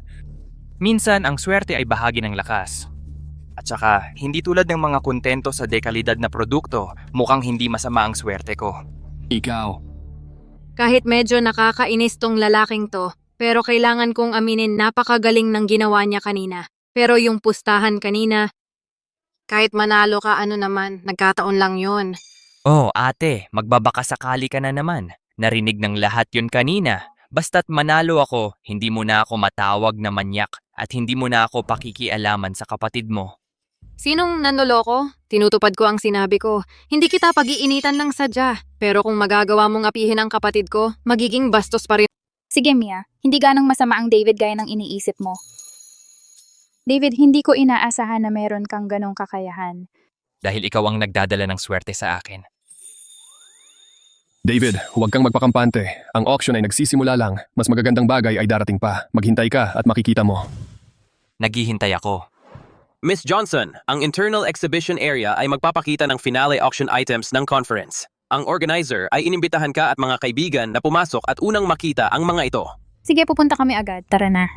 Minsan, ang swerte ay bahagi ng lakas. At saka, hindi tulad ng mga kontento sa dekalidad na produkto, mukhang hindi masama ang swerte ko. Ikaw. Kahit medyo nakakainis tong lalaking to, pero kailangan kong aminin napakagaling ng ginawa niya kanina. Pero yung pustahan kanina, kahit manalo ka ano naman, nagkataon lang yon. Oh, ate, magbabaka sakali ka na naman. Narinig ng lahat yun kanina. Basta't manalo ako, hindi mo na ako matawag na manyak at hindi mo na ako pakikialaman sa kapatid mo. Sinong nanloloko? Tinutupad ko ang sinabi ko. Hindi kita pag-iinitan ng sadya. Pero kung magagawa mong apihin ang kapatid ko, magiging bastos pa rin. Sige Mia, hindi ganong masama ang David gaya ng iniisip mo. David, hindi ko inaasahan na meron kang ganong kakayahan. Dahil ikaw ang nagdadala ng swerte sa akin. David, huwag kang magpakampante. Ang auction ay nagsisimula lang. Mas magagandang bagay ay darating pa. Maghintay ka at makikita mo. Naghihintay ako. Miss Johnson, ang internal exhibition area ay magpapakita ng finale auction items ng conference. Ang organizer ay inimbitahan ka at mga kaibigan na pumasok at unang makita ang mga ito. Sige, pupunta kami agad. Tara na.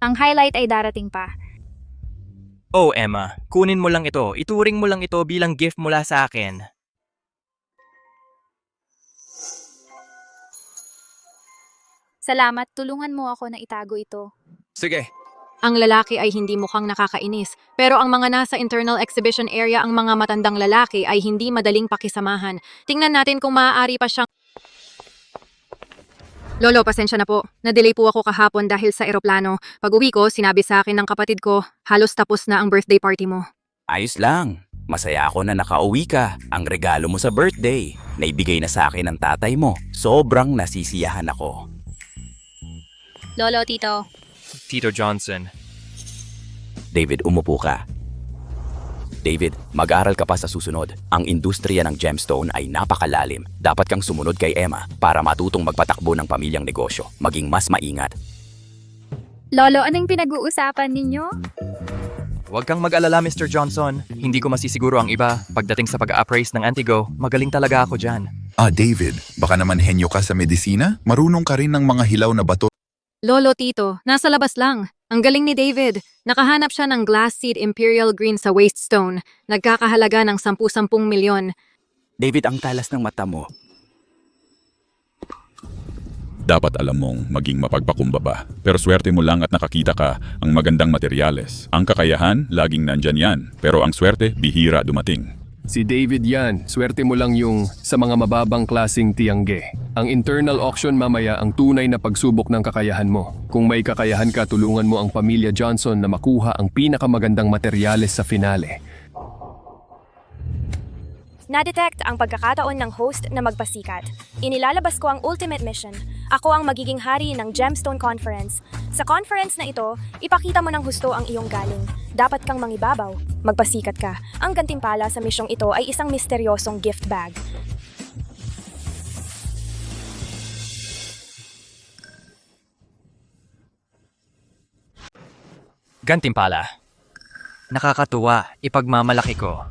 Ang highlight ay darating pa. Oh, Emma, kunin mo lang ito. Ituring mo lang ito bilang gift mula sa akin. Salamat, tulungan mo ako na itago ito. Sige. Ang lalaki ay hindi mukhang nakakainis, pero ang mga nasa internal exhibition area ang mga matandang lalaki ay hindi madaling pakisamahan. Tingnan natin kung maaari pa siyang... Lolo, pasensya na po. Na-delay po ako kahapon dahil sa eroplano. Pag-uwi ko, sinabi sa akin ng kapatid ko, halos tapos na ang birthday party mo. Ayos lang. Masaya ako na nakauwi ka. Ang regalo mo sa birthday. Naibigay na sa akin ng tatay mo. Sobrang nasisiyahan ako. Lolo, Tito. Tito Johnson. David, umupo ka. David, mag-aral ka pa sa susunod. Ang industriya ng gemstone ay napakalalim. Dapat kang sumunod kay Emma para matutong magpatakbo ng pamilyang negosyo. Maging mas maingat. Lolo, anong pinag-uusapan ninyo? Huwag kang mag-alala, Mr. Johnson. Hindi ko masisiguro ang iba. Pagdating sa pag-appraise ng Antigo, magaling talaga ako dyan. David, baka naman henyo ka sa medisina? Marunong ka rin ng mga hilaw na bato. Lolo, Tito, nasa labas lang. Ang galing ni David. Nakahanap siya ng Glass Seed Imperial Green sa Wastestone. Nagkakahalaga ng 10 milyon. David, ang talas ng mata mo. Dapat alam mong maging mapagpakumbaba. Pero swerte mo lang at nakakita ka ang magandang materyales. Ang kakayahan, laging nandyan yan. Pero ang swerte, bihira dumating. Si David yan, swerte mo lang yung sa mga mababang klasing tiyangge. Ang internal auction mamaya ang tunay na pagsubok ng kakayahan mo. Kung may kakayahan ka, tulungan mo ang pamilya Johnson na makuha ang pinakamagandang materyales sa finale. Na-detect ang pagkakataon ng host na magpasikat. Inilalabas ko ang ultimate mission. Ako ang magiging hari ng Gemstone Conference. Sa conference na ito, ipakita mo ng husto ang iyong galing. Dapat kang mangibabaw. Magpasikat ka. Ang gantimpala sa misyong ito ay isang misteryosong gift bag. Gantimpala. Nakakatuwa, ipagmamalaki ko.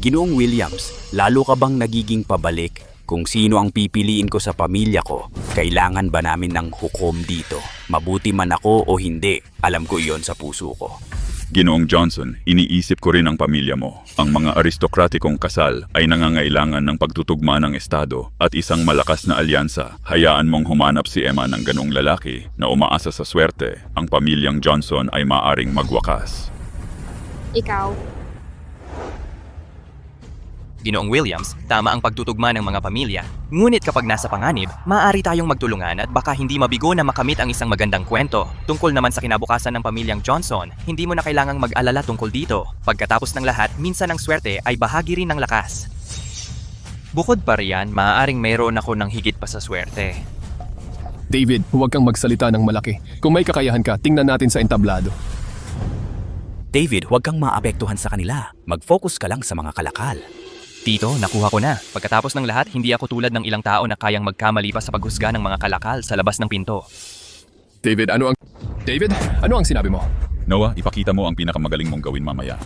Ginoong Williams, lalo ka bang nagiging pabalik kung sino ang pipiliin ko sa pamilya ko? Kailangan ba namin ng hukom dito? Mabuti man ako o hindi, alam ko iyon sa puso ko. Ginoong Johnson, iniisip ko rin ang pamilya mo. Ang mga aristokratikong kasal ay nangangailangan ng pagtutugma ng estado at isang malakas na alyansa. Hayaan mong humanap si Emma ng ganong lalaki na umaasa sa swerte. Ang pamilyang Johnson ay maaring magwakas. Ikaw. Ginoong Williams, tama ang pagtutugma ng mga pamilya. Ngunit kapag nasa panganib, maaari tayong magtulungan at baka hindi mabigo na makamit ang isang magandang kwento. Tungkol naman sa kinabukasan ng pamilyang Johnson, hindi mo na kailangang mag-alala tungkol dito. Pagkatapos ng lahat, minsan ang swerte ay bahagi rin ng lakas. Bukod pa riyan, maaaring mayroon ako ng higit pa sa swerte. David, huwag kang magsalita ng malaki. Kung may kakayahan ka, tingnan natin sa entablado. David, huwag kang maapektuhan sa kanila. Mag-focus ka lang sa mga kalakal. Tito, nakuha ko na. Pagkatapos ng lahat, hindi ako tulad ng ilang tao na kayang magkamali pa sa paghusga ng mga kalakal sa labas ng pinto. David, ano ang sinabi mo? Noah, ipakita mo ang pinakamagaling mong gawin mamaya.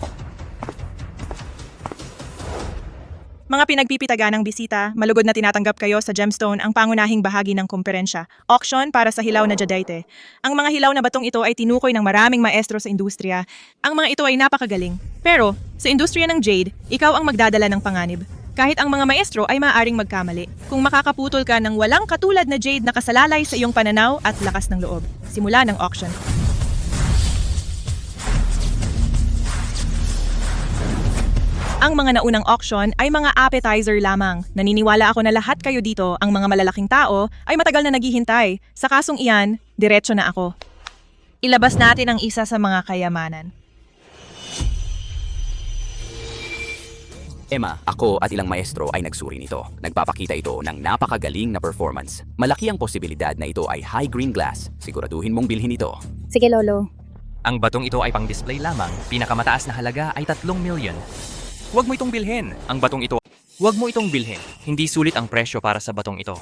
Mga pinagpipitaganang bisita, malugod na tinatanggap kayo sa Gemstone ang pangunahing bahagi ng komperensya, auction para sa hilaw na jadeite. Ang mga hilaw na batong ito ay tinukoy ng maraming maestro sa industriya. Ang mga ito ay napakagaling. Pero, sa industriya ng jade, ikaw ang magdadala ng panganib. Kahit ang mga maestro ay maaaring magkamali. Kung makakaputol ka ng walang katulad na jade na kasalalay sa iyong pananaw at lakas ng loob. Simula ng auction. Ang mga naunang auction ay mga appetizer lamang. Naniniwala ako na lahat kayo dito, ang mga malalaking tao, ay matagal na naghihintay. Sa kasong iyan, diretso na ako. Ilabas natin ang isa sa mga kayamanan. Emma, ako at ilang maestro ay nagsuri nito. Nagpapakita ito ng napakagaling na performance. Malaki ang posibilidad na ito ay high green glass. Siguraduhin mong bilhin ito. Sige, Lolo. Ang batong ito ay pang-display lamang. Pinakamataas na halaga ay 3 milyon. Huwag mo itong bilhin. Ang batong ito, huwag mo itong bilhin. Hindi sulit ang presyo para sa batong ito.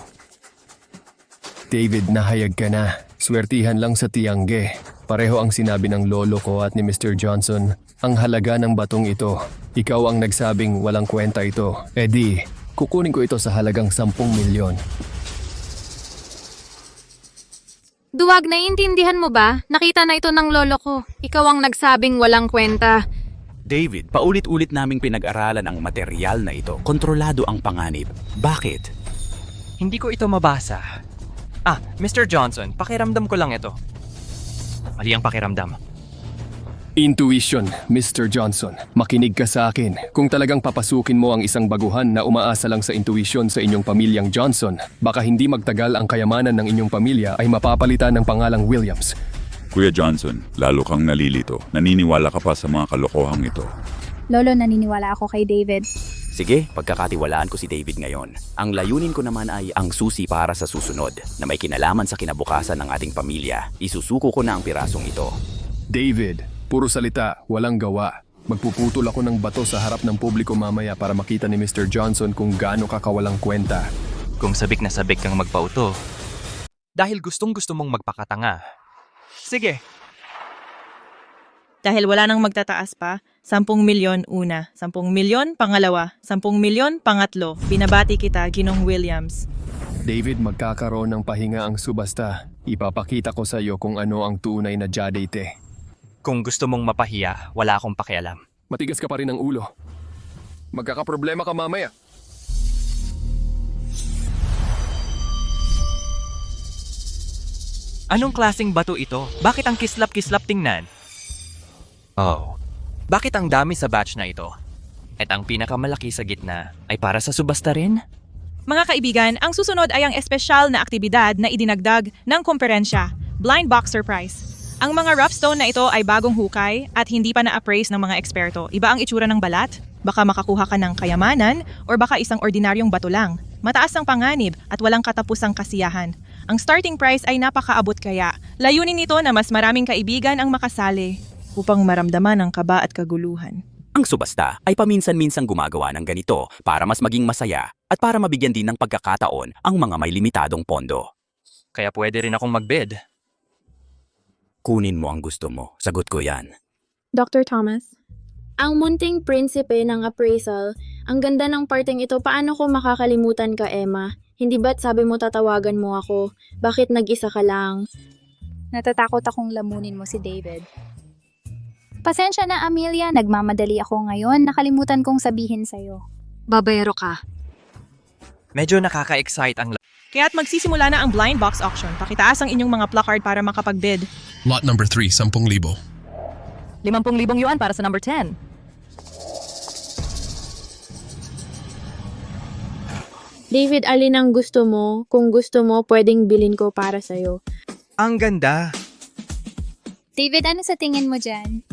David, nahayag ka na. Swertihan lang sa tiyangge. Pareho ang sinabi ng lolo ko at ni Mr. Johnson. Ang halaga ng batong ito. Ikaw ang nagsabing walang kwenta ito. Eddie, kukunin ko ito sa halagang 10 milyon. Duwag, naiintindihan mo ba? Nakita na ito ng lolo ko. Ikaw ang nagsabing walang kwenta. David, paulit-ulit naming pinag-aralan ang materyal na ito. Kontrolado ang panganib. Bakit? Hindi ko ito mabasa. Mr. Johnson, pakiramdam ko lang ito. Mali ang pakiramdam. Intuition, Mr. Johnson. Makinig ka sa akin. Kung talagang papasukin mo ang isang baguhan na umaasa lang sa intuition sa inyong pamilyang Johnson, baka hindi magtagal ang kayamanan ng inyong pamilya ay mapapalitan ng pangalang Williams. Kuya Johnson, lalo kang nalilito. Naniniwala ka pa sa mga kalokohang ito. Lolo, naniniwala ako kay David. Sige, pagkakatiwalaan ko si David ngayon. Ang layunin ko naman ay ang susi para sa susunod na may kinalaman sa kinabukasan ng ating pamilya. Isusuko ko na ang pirasong ito. David, puro salita, walang gawa. Magpuputol ako ng bato sa harap ng publiko mamaya para makita ni Mr. Johnson kung gaano ka kawalang kwenta. Kung sabik na sabik kang magpauto. Dahil gustong-gusto mong magpakatanga. Sige. Dahil wala nang magtataas pa, 10 milyon una, 10 milyon pangalawa, 10 milyon pangatlo. Binabati kita, Ginong Williams. David, magkakaroon ng pahinga ang subasta. Ipapakita ko sa iyo kung ano ang tunay na jadeite. Kung gusto mong mapahiya, wala akong pakialam. Matigas ka pa rin ang ulo. Magkakaproblema ka mamaya. Anong klaseng bato ito? Bakit ang kislap-kislap tingnan? Oh, bakit ang dami sa batch na ito? At ang pinakamalaki sa gitna ay para sa subasta rin? Mga kaibigan, ang susunod ay ang espesyal na aktibidad na idinagdag ng komperensya, Blind Box Surprise. Ang mga rough stone na ito ay bagong hukay at hindi pa na-appraise ng mga eksperto. Iba ang itsura ng balat, baka makakuha ka ng kayamanan, or baka isang ordinaryong bato lang. Mataas ang panganib at walang katapusang kasiyahan. Ang starting price ay napakaabot kaya. Layunin nito na mas maraming kaibigan ang makasali upang maramdaman ang kaba at kaguluhan. Ang subasta ay paminsan-minsang gumagawa ng ganito para mas maging masaya at para mabigyan din ng pagkakataon ang mga may limitadong pondo. Kaya pwede rin akong mag-bid. Kunin mo ang gusto mo. Sagot ko yan. Dr. Thomas, ang munting prinsipe ng appraisal, ang ganda ng parteng ito, paano ko makakalimutan ka, Emma? Hindi ba't sabi mo tatawagan mo ako? Bakit nag-isa ka lang? Natatakot akong lamunin mo si David. Pasensya na, Amelia. Nagmamadali ako ngayon. Nakalimutan kong sabihin sa'yo. Babayero ka. Medyo nakaka-excite ang Kaya't magsisimula na ang blind box auction. Pakitaas ang inyong mga placard para makapag-bid. Lot number 3, 10,000. 50,000 yuan para sa number 10. David, alin ang gusto mo? Kung gusto mo, pwedeng bilhin ko para sa'yo. Ang ganda! David, ano sa tingin mo dyan?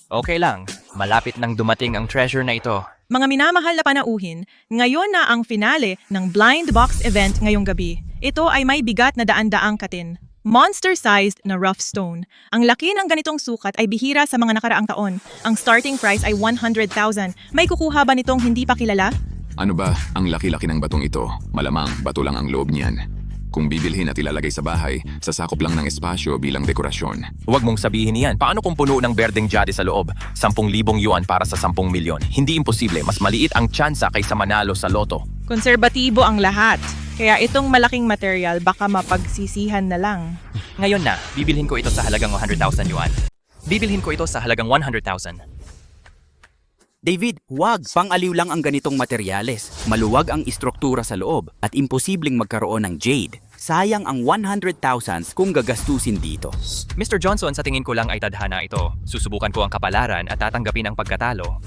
Okay lang. Malapit nang dumating ang treasure na ito. Mga minamahal na panauhin, ngayon na ang finale ng blind box event ngayong gabi. Ito ay may bigat na daan-daang katin. Monster-sized na rough stone. Ang laki ng ganitong sukat ay bihira sa mga nakaraang taon. Ang starting price ay 100,000. May kukuha ba nitong hindi pa kilala? Ano ba, ang laki-laki ng batong ito? Malamang bato lang ang loob niyan. Kung bibilhin at ilalagay sa bahay, sasakop lang ng espasyo bilang dekorasyon. Huwag mong sabihin iyan. Paano kung puno ng berdeng jade sa loob? 10,000 yuan para sa 10 milyon. Hindi imposible. Mas maliit ang tsansa kaysa manalo sa loto. Konserbatibo ang lahat. Kaya itong malaking material baka mapagsisihan na lang. Ngayon na, bibilhin ko ito sa halagang 100,000 yuan. Bibilhin ko ito sa halagang 100,000. David, huwag. Pang-aliw lang ang ganitong materyales. Maluwag ang istruktura sa loob at imposibleng magkaroon ng jade. Sayang ang 100,000 kung gagastusin dito. Mr. Johnson, sa tingin ko lang ay tadhana ito. Susubukan ko ang kapalaran at tatanggapin ang pagkatalo.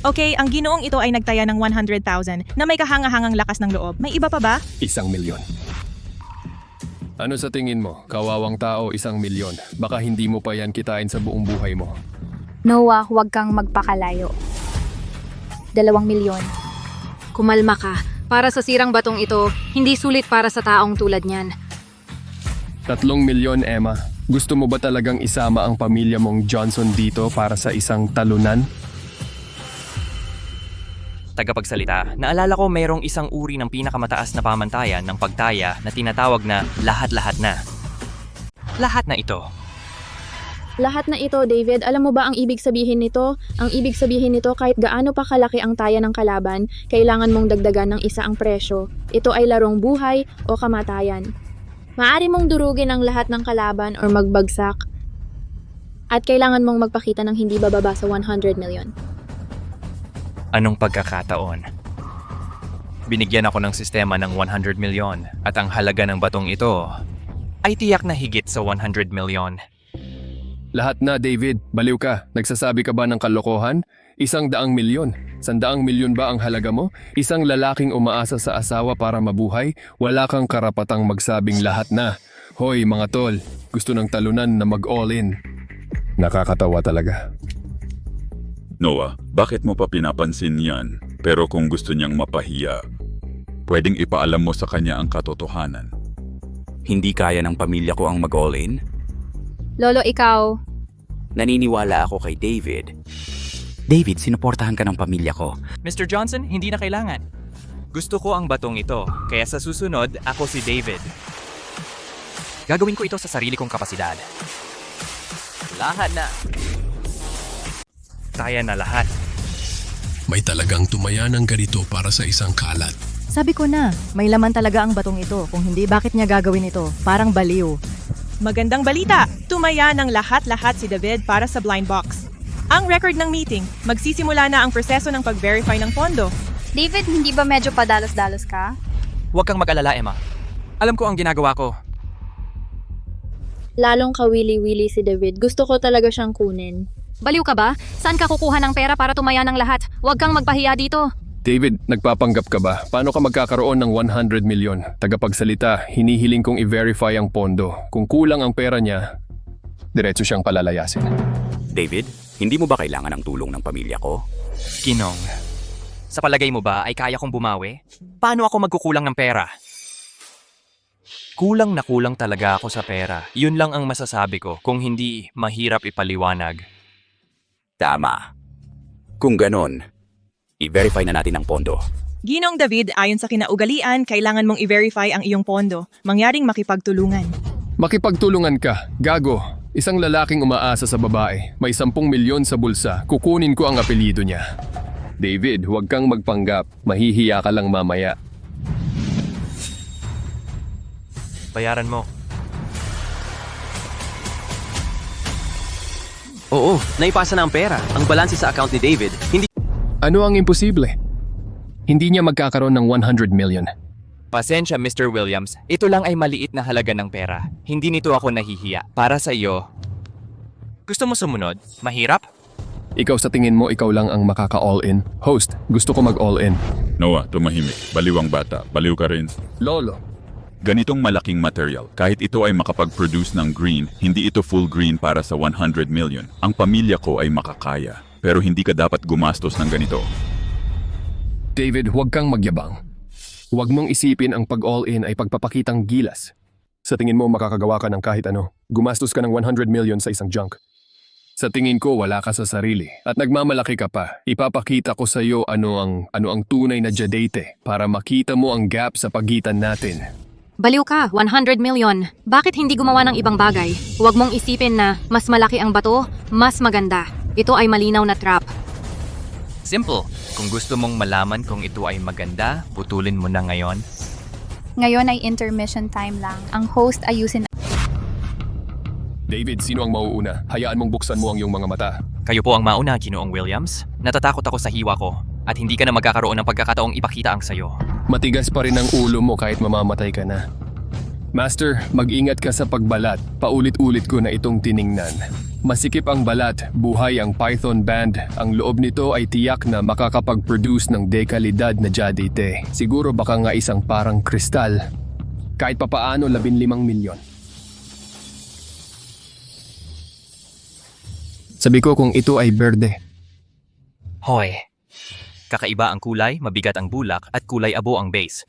Okay, ang ginoong ito ay nagtaya ng 100,000 na may kahanga-hangang lakas ng loob. May iba pa ba? 1,000,000. Ano sa tingin mo? Kawawang tao, 1,000,000. Baka hindi mo pa yan kitain sa buong buhay mo. Noah, huwag kang magpakalayo. 2 milyon. Kumalma ka. Para sa sirang batong ito, hindi sulit para sa taong tulad niyan. 3 milyon, Emma. Gusto mo ba talagang isama ang pamilya mong Johnson dito para sa isang talunan? Tagapagsalita, naalala ko mayroong isang uri ng pinakamataas na pamantayan ng pagtaya na tinatawag na lahat-lahat na. Lahat na ito. Lahat na ito, David, alam mo ba ang ibig sabihin nito? Ang ibig sabihin nito, kahit gaano pa kalaki ang taya ng kalaban, kailangan mong dagdagan ng isa ang presyo. Ito ay larong buhay o kamatayan. Maaari mong durugin ang lahat ng kalaban o magbagsak. At kailangan mong magpakita ng hindi bababa sa 100 million. Anong pagkakataon? Binigyan ako ng sistema ng 100 milyon at ang halaga ng batong ito ay tiyak na higit sa 100 milyon. Lahat na, David. Baliw ka. Nagsasabi ka ba ng kalokohan? 100 milyon. 100 milyon ba ang halaga mo? Isang lalaking umaasa sa asawa para mabuhay? Wala kang karapatang magsabing lahat na. Hoy, mga tol. Gusto ng talunan na mag-all-in. Nakakatawa talaga. Noah, bakit mo pa pinapansin yan? Pero kung gusto niyang mapahiya, pwedeng ipaalam mo sa kanya ang katotohanan. Hindi kaya ng pamilya ko ang mag-all-in? Lolo, ikaw. Naniniwala ako kay David. David, sinuportahan ka ng pamilya ko. Mr. Johnson, hindi na kailangan. Gusto ko ang batong ito, kaya sa susunod, ako si David. Gagawin ko ito sa sarili kong kapasidad. Lahat na. Kaya na lahat. May talagang tumaya ng ganito para sa isang kalat. Sabi ko na, may laman talaga ang batong ito. Kung hindi, bakit niya gagawin ito? Parang baliw. Magandang balita! Tumaya ng lahat-lahat si David para sa blind box. Ang record ng meeting, magsisimula na ang proseso ng pag-verify ng pondo. David, hindi ba medyo padalos-dalos ka? Huwag kang mag-alala, Emma. Alam ko ang ginagawa ko. Lalong kawili-wili si David. Gusto ko talaga siyang kunin. Baliw ka ba? Saan ka kukuha ng pera para tumaya ng lahat? Huwag kang magpahiya dito. David, nagpapanggap ka ba? Paano ka magkakaroon ng 100 milyon? Tagapagsalita, hinihiling kong i-verify ang pondo. Kung kulang ang pera niya, diretso siyang palalayasin. David, hindi mo ba kailangan ng tulong ng pamilya ko? Ginong, sa palagay mo ba ay kaya kong bumawi? Paano ako magkukulang ng pera? Kulang na kulang talaga ako sa pera. Yun lang ang masasabi ko, kung hindi mahirap ipaliwanag. Tama. Kung ganon, i-verify na natin ang pondo. Ginong David, ayon sa kinaugalian, kailangan mong i-verify ang iyong pondo. Mangyaring makipagtulungan. Makipagtulungan ka, gago. Isang lalaking umaasa sa babae, may 10 milyon sa bulsa, kukunin ko ang apelyido niya. David, huwag kang magpanggap, mahihiya ka lang mamaya. Bayaran mo. Oo, naipasa na ang pera. Ang balanse sa account ni David, hindi... Ano ang imposible? Hindi niya magkakaroon ng 100 million. Pasensya, Mr. Williams. Ito lang ay maliit na halaga ng pera. Hindi nito ako nahihiya. Para sa iyo. Gusto mo sumunod? Mahirap? Ikaw sa tingin mo, ikaw lang ang makaka-all-in. Host, gusto ko mag-all-in. Noah, tumahimik. Baliw ang bata. Baliw ka rin. Lolo. Ganitong malaking material, kahit ito ay makapag-produce ng green, hindi ito full green para sa 100 million. Ang pamilya ko ay makakaya. Pero hindi ka dapat gumastos ng ganito. David, huwag kang magyabang. Huwag mong isipin ang pag-all-in ay pagpapakitang gilas. Sa tingin mo makakagawa ka ng kahit ano. Gumastos ka ng 100 million sa isang junk. Sa tingin ko wala ka sa sarili at nagmamalaki ka pa. Ipapakita ko sa iyo ano ang tunay na jadate para makita mo ang gap sa pagitan natin. Baliw ka, 100 million. Bakit hindi gumawa ng ibang bagay? Huwag mong isipin na mas malaki ang bato, mas maganda. Ito ay malinaw na trap. Simple. Kung gusto mong malaman kung ito ay maganda, putulin mo na ngayon. Ngayon ay intermission time lang. Ang host ayusin. David, sino ang mauuna? Hayaan mong buksan mo ang iyong mga mata. Kayo po ang mauna, Ginoong Williams. Natatakot ako sa hiwa ko at hindi ka na magkakaroon ng pagkakataong ipakita ang sayo. Matigas pa rin ang ulo mo kahit mamamatay ka na. Master, mag-ingat ka sa pagbalat. Paulit-ulit ko na itong tiningnan. Masikip ang balat, buhay ang Python band. Ang loob nito ay tiyak na makakapag-produce ng dekalidad na jadite. Siguro baka nga isang parang kristal. Kahit papaano 15 milyon. Sabi ko kung ito ay berde. Hoy. Kakaiba ang kulay, mabigat ang bulak, at kulay abo ang base.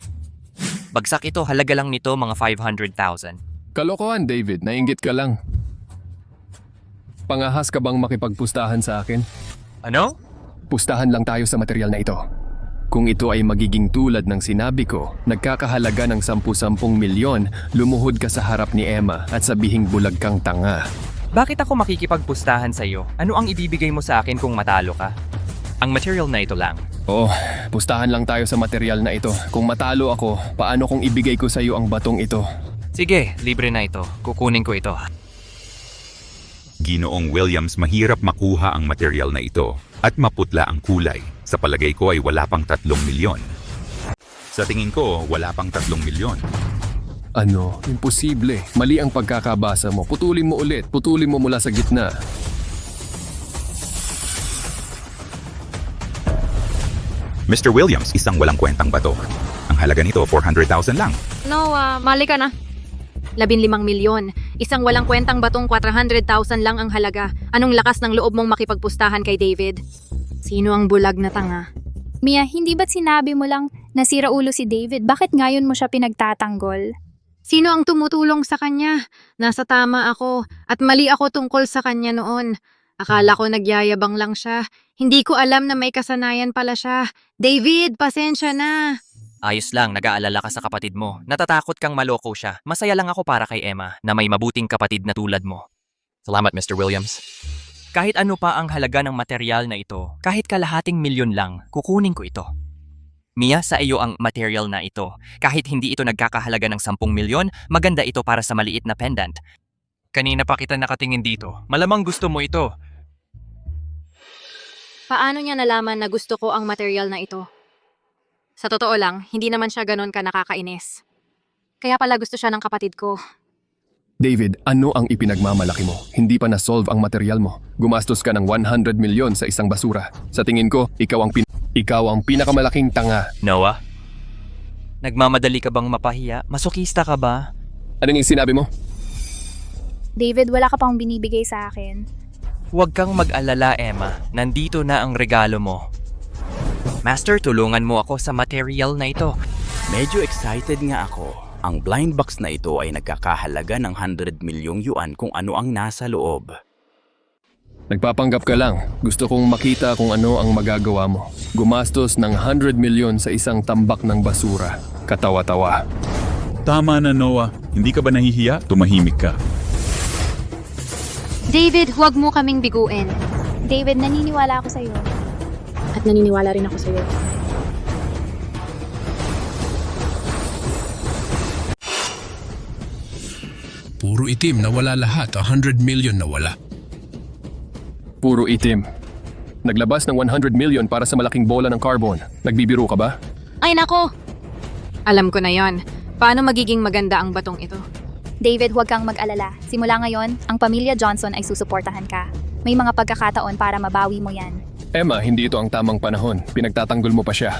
Bagsak ito, halaga lang nito mga 500,000. Kalokohan, David. Nainggit ka lang. Pangahas ka bang makipagpustahan sa akin? Ano? Pustahan lang tayo sa material na ito. Kung ito ay magiging tulad ng sinabi ko, nagkakahalaga ng 10-10 milyon, lumuhod ka sa harap ni Emma at sabihing bulag kang tanga. Bakit ako makikipagpustahan sa iyo? Ano ang ibibigay mo sa akin kung matalo ka? Ang material na ito lang. Oo, pustahan lang tayo sa material na ito. Kung matalo ako, paano kung ibigay ko sa iyo ang batong ito? Sige, libre na ito. Kukunin ko ito. Ginoong Williams, mahirap makuha ang material na ito at maputla ang kulay. Sa palagay ko ay wala pang 3 milyon. Sa tingin ko, wala pang 3 milyon. Ano? Imposible. Mali ang pagkakabasa mo. Putulin mo ulit. Putulin mo mula sa gitna. Mr. Williams, isang walang kwentang bato. Ang halaga nito, 400,000 lang. Noah, mali ka na. 15 milyon. Isang walang kwentang batong 400,000 lang ang halaga. Anong lakas ng loob mong makipagpustahan kay David? Sino ang bulag na tanga? Mia, hindi ba't sinabi mo lang nasira ulo si David? Bakit ngayon mo siya pinagtatanggol? Sino ang tumutulong sa kanya? Nasa tama ako at mali ako tungkol sa kanya noon. Akala ko nagyayabang lang siya. Hindi ko alam na may kasanayan pala siya. David, pasensya na. Ayos lang, nag-aalala ka sa kapatid mo. Natatakot kang maloko siya. Masaya lang ako para kay Emma na may mabuting kapatid na tulad mo. Salamat, Mr. Williams. Kahit ano pa ang halaga ng material na ito, kahit kalahating milyon lang, kukunin ko ito. Mia, sa iyo ang material na ito. Kahit hindi ito nagkakahalaga ng 10 milyon, maganda ito para sa maliit na pendant. Kanina pa kita nakatingin dito. Malamang gusto mo ito. Paano niya nalaman na gusto ko ang material na ito? Sa totoo lang, hindi naman siya ganon ka nakakainis. Kaya pala gusto siya ng kapatid ko. David, ano ang ipinagmamalaki mo? Hindi pa na-solve ang material mo. Gumastos ka ng 100 milyon sa isang basura. Sa tingin ko, ikaw ang pinakamalaking tanga. Noah? Nagmamadali ka bang mapahiya? Masokista ka ba? Anong yung sinabi mo? David, wala ka pang binibigay sa akin. Huwag kang mag-alala, Emma. Nandito na ang regalo mo. Master, tulungan mo ako sa material na ito. Medyo excited nga ako. Ang blind box na ito ay nagkakahalaga ng 100 milyong yuan kung ano ang nasa loob. Nagpapanggap ka lang. Gusto kong makita kung ano ang magagawa mo. Gumastos ng 100 milyon sa isang tambak ng basura. Katawa-tawa. Tama na, Noah. Hindi ka ba nahihiya? Tumahimik ka. David, huwag mo kaming biguin. David, naniniwala ako sa'yo. At naniniwala rin ako sa'yo. Puro itim, nawala lahat. 100 million nawala. Puro itim. Naglabas ng 100 milyon para sa malaking bola ng carbon. Nagbibiro ka ba? Ay nako! Alam ko na yon. Paano magiging maganda ang batong ito? David, huwag kang mag-alala. Simula ngayon, ang pamilya Johnson ay susuportahan ka. May mga pagkakataon para mabawi mo yan. Emma, hindi ito ang tamang panahon. Pinagtatanggol mo pa siya.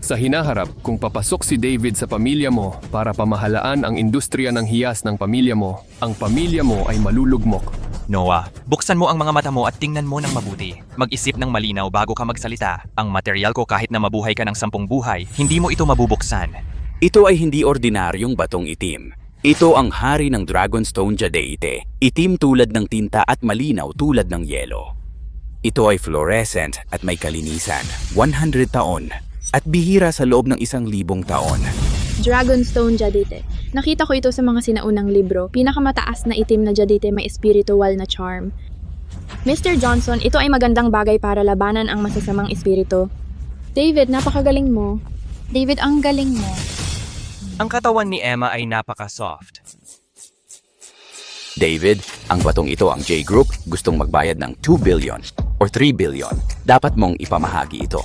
Sa hinaharap, kung papasok si David sa pamilya mo para pamahalaan ang industriya ng hiyas ng pamilya mo, ang pamilya mo ay malulugmok. Noah, buksan mo ang mga mata mo at tingnan mo ng mabuti. Mag-isip ng malinaw bago ka magsalita. Ang material ko kahit na mabuhay ka ng 10 buhay, hindi mo ito mabubuksan. Ito ay hindi ordinaryong batong itim. Ito ang hari ng Dragonstone Jadaite. Itim tulad ng tinta at malinaw tulad ng yelo. Ito ay fluorescent at may kalinisan. 100 taon. At bihira sa loob ng 1,000 taon. Dragonstone Jadite. Nakita ko ito sa mga sinaunang libro. Pinakamataas na itim na Jadite may spiritual na charm. Mr. Johnson, ito ay magandang bagay para labanan ang masasamang espiritu. David, napakagaling mo. David, ang galing mo. Ang katawan ni Emma ay napaka-soft. David, ang batong ito ang J Group gustong magbayad ng 2 billion or 3 billion. Dapat mong ipamahagi ito.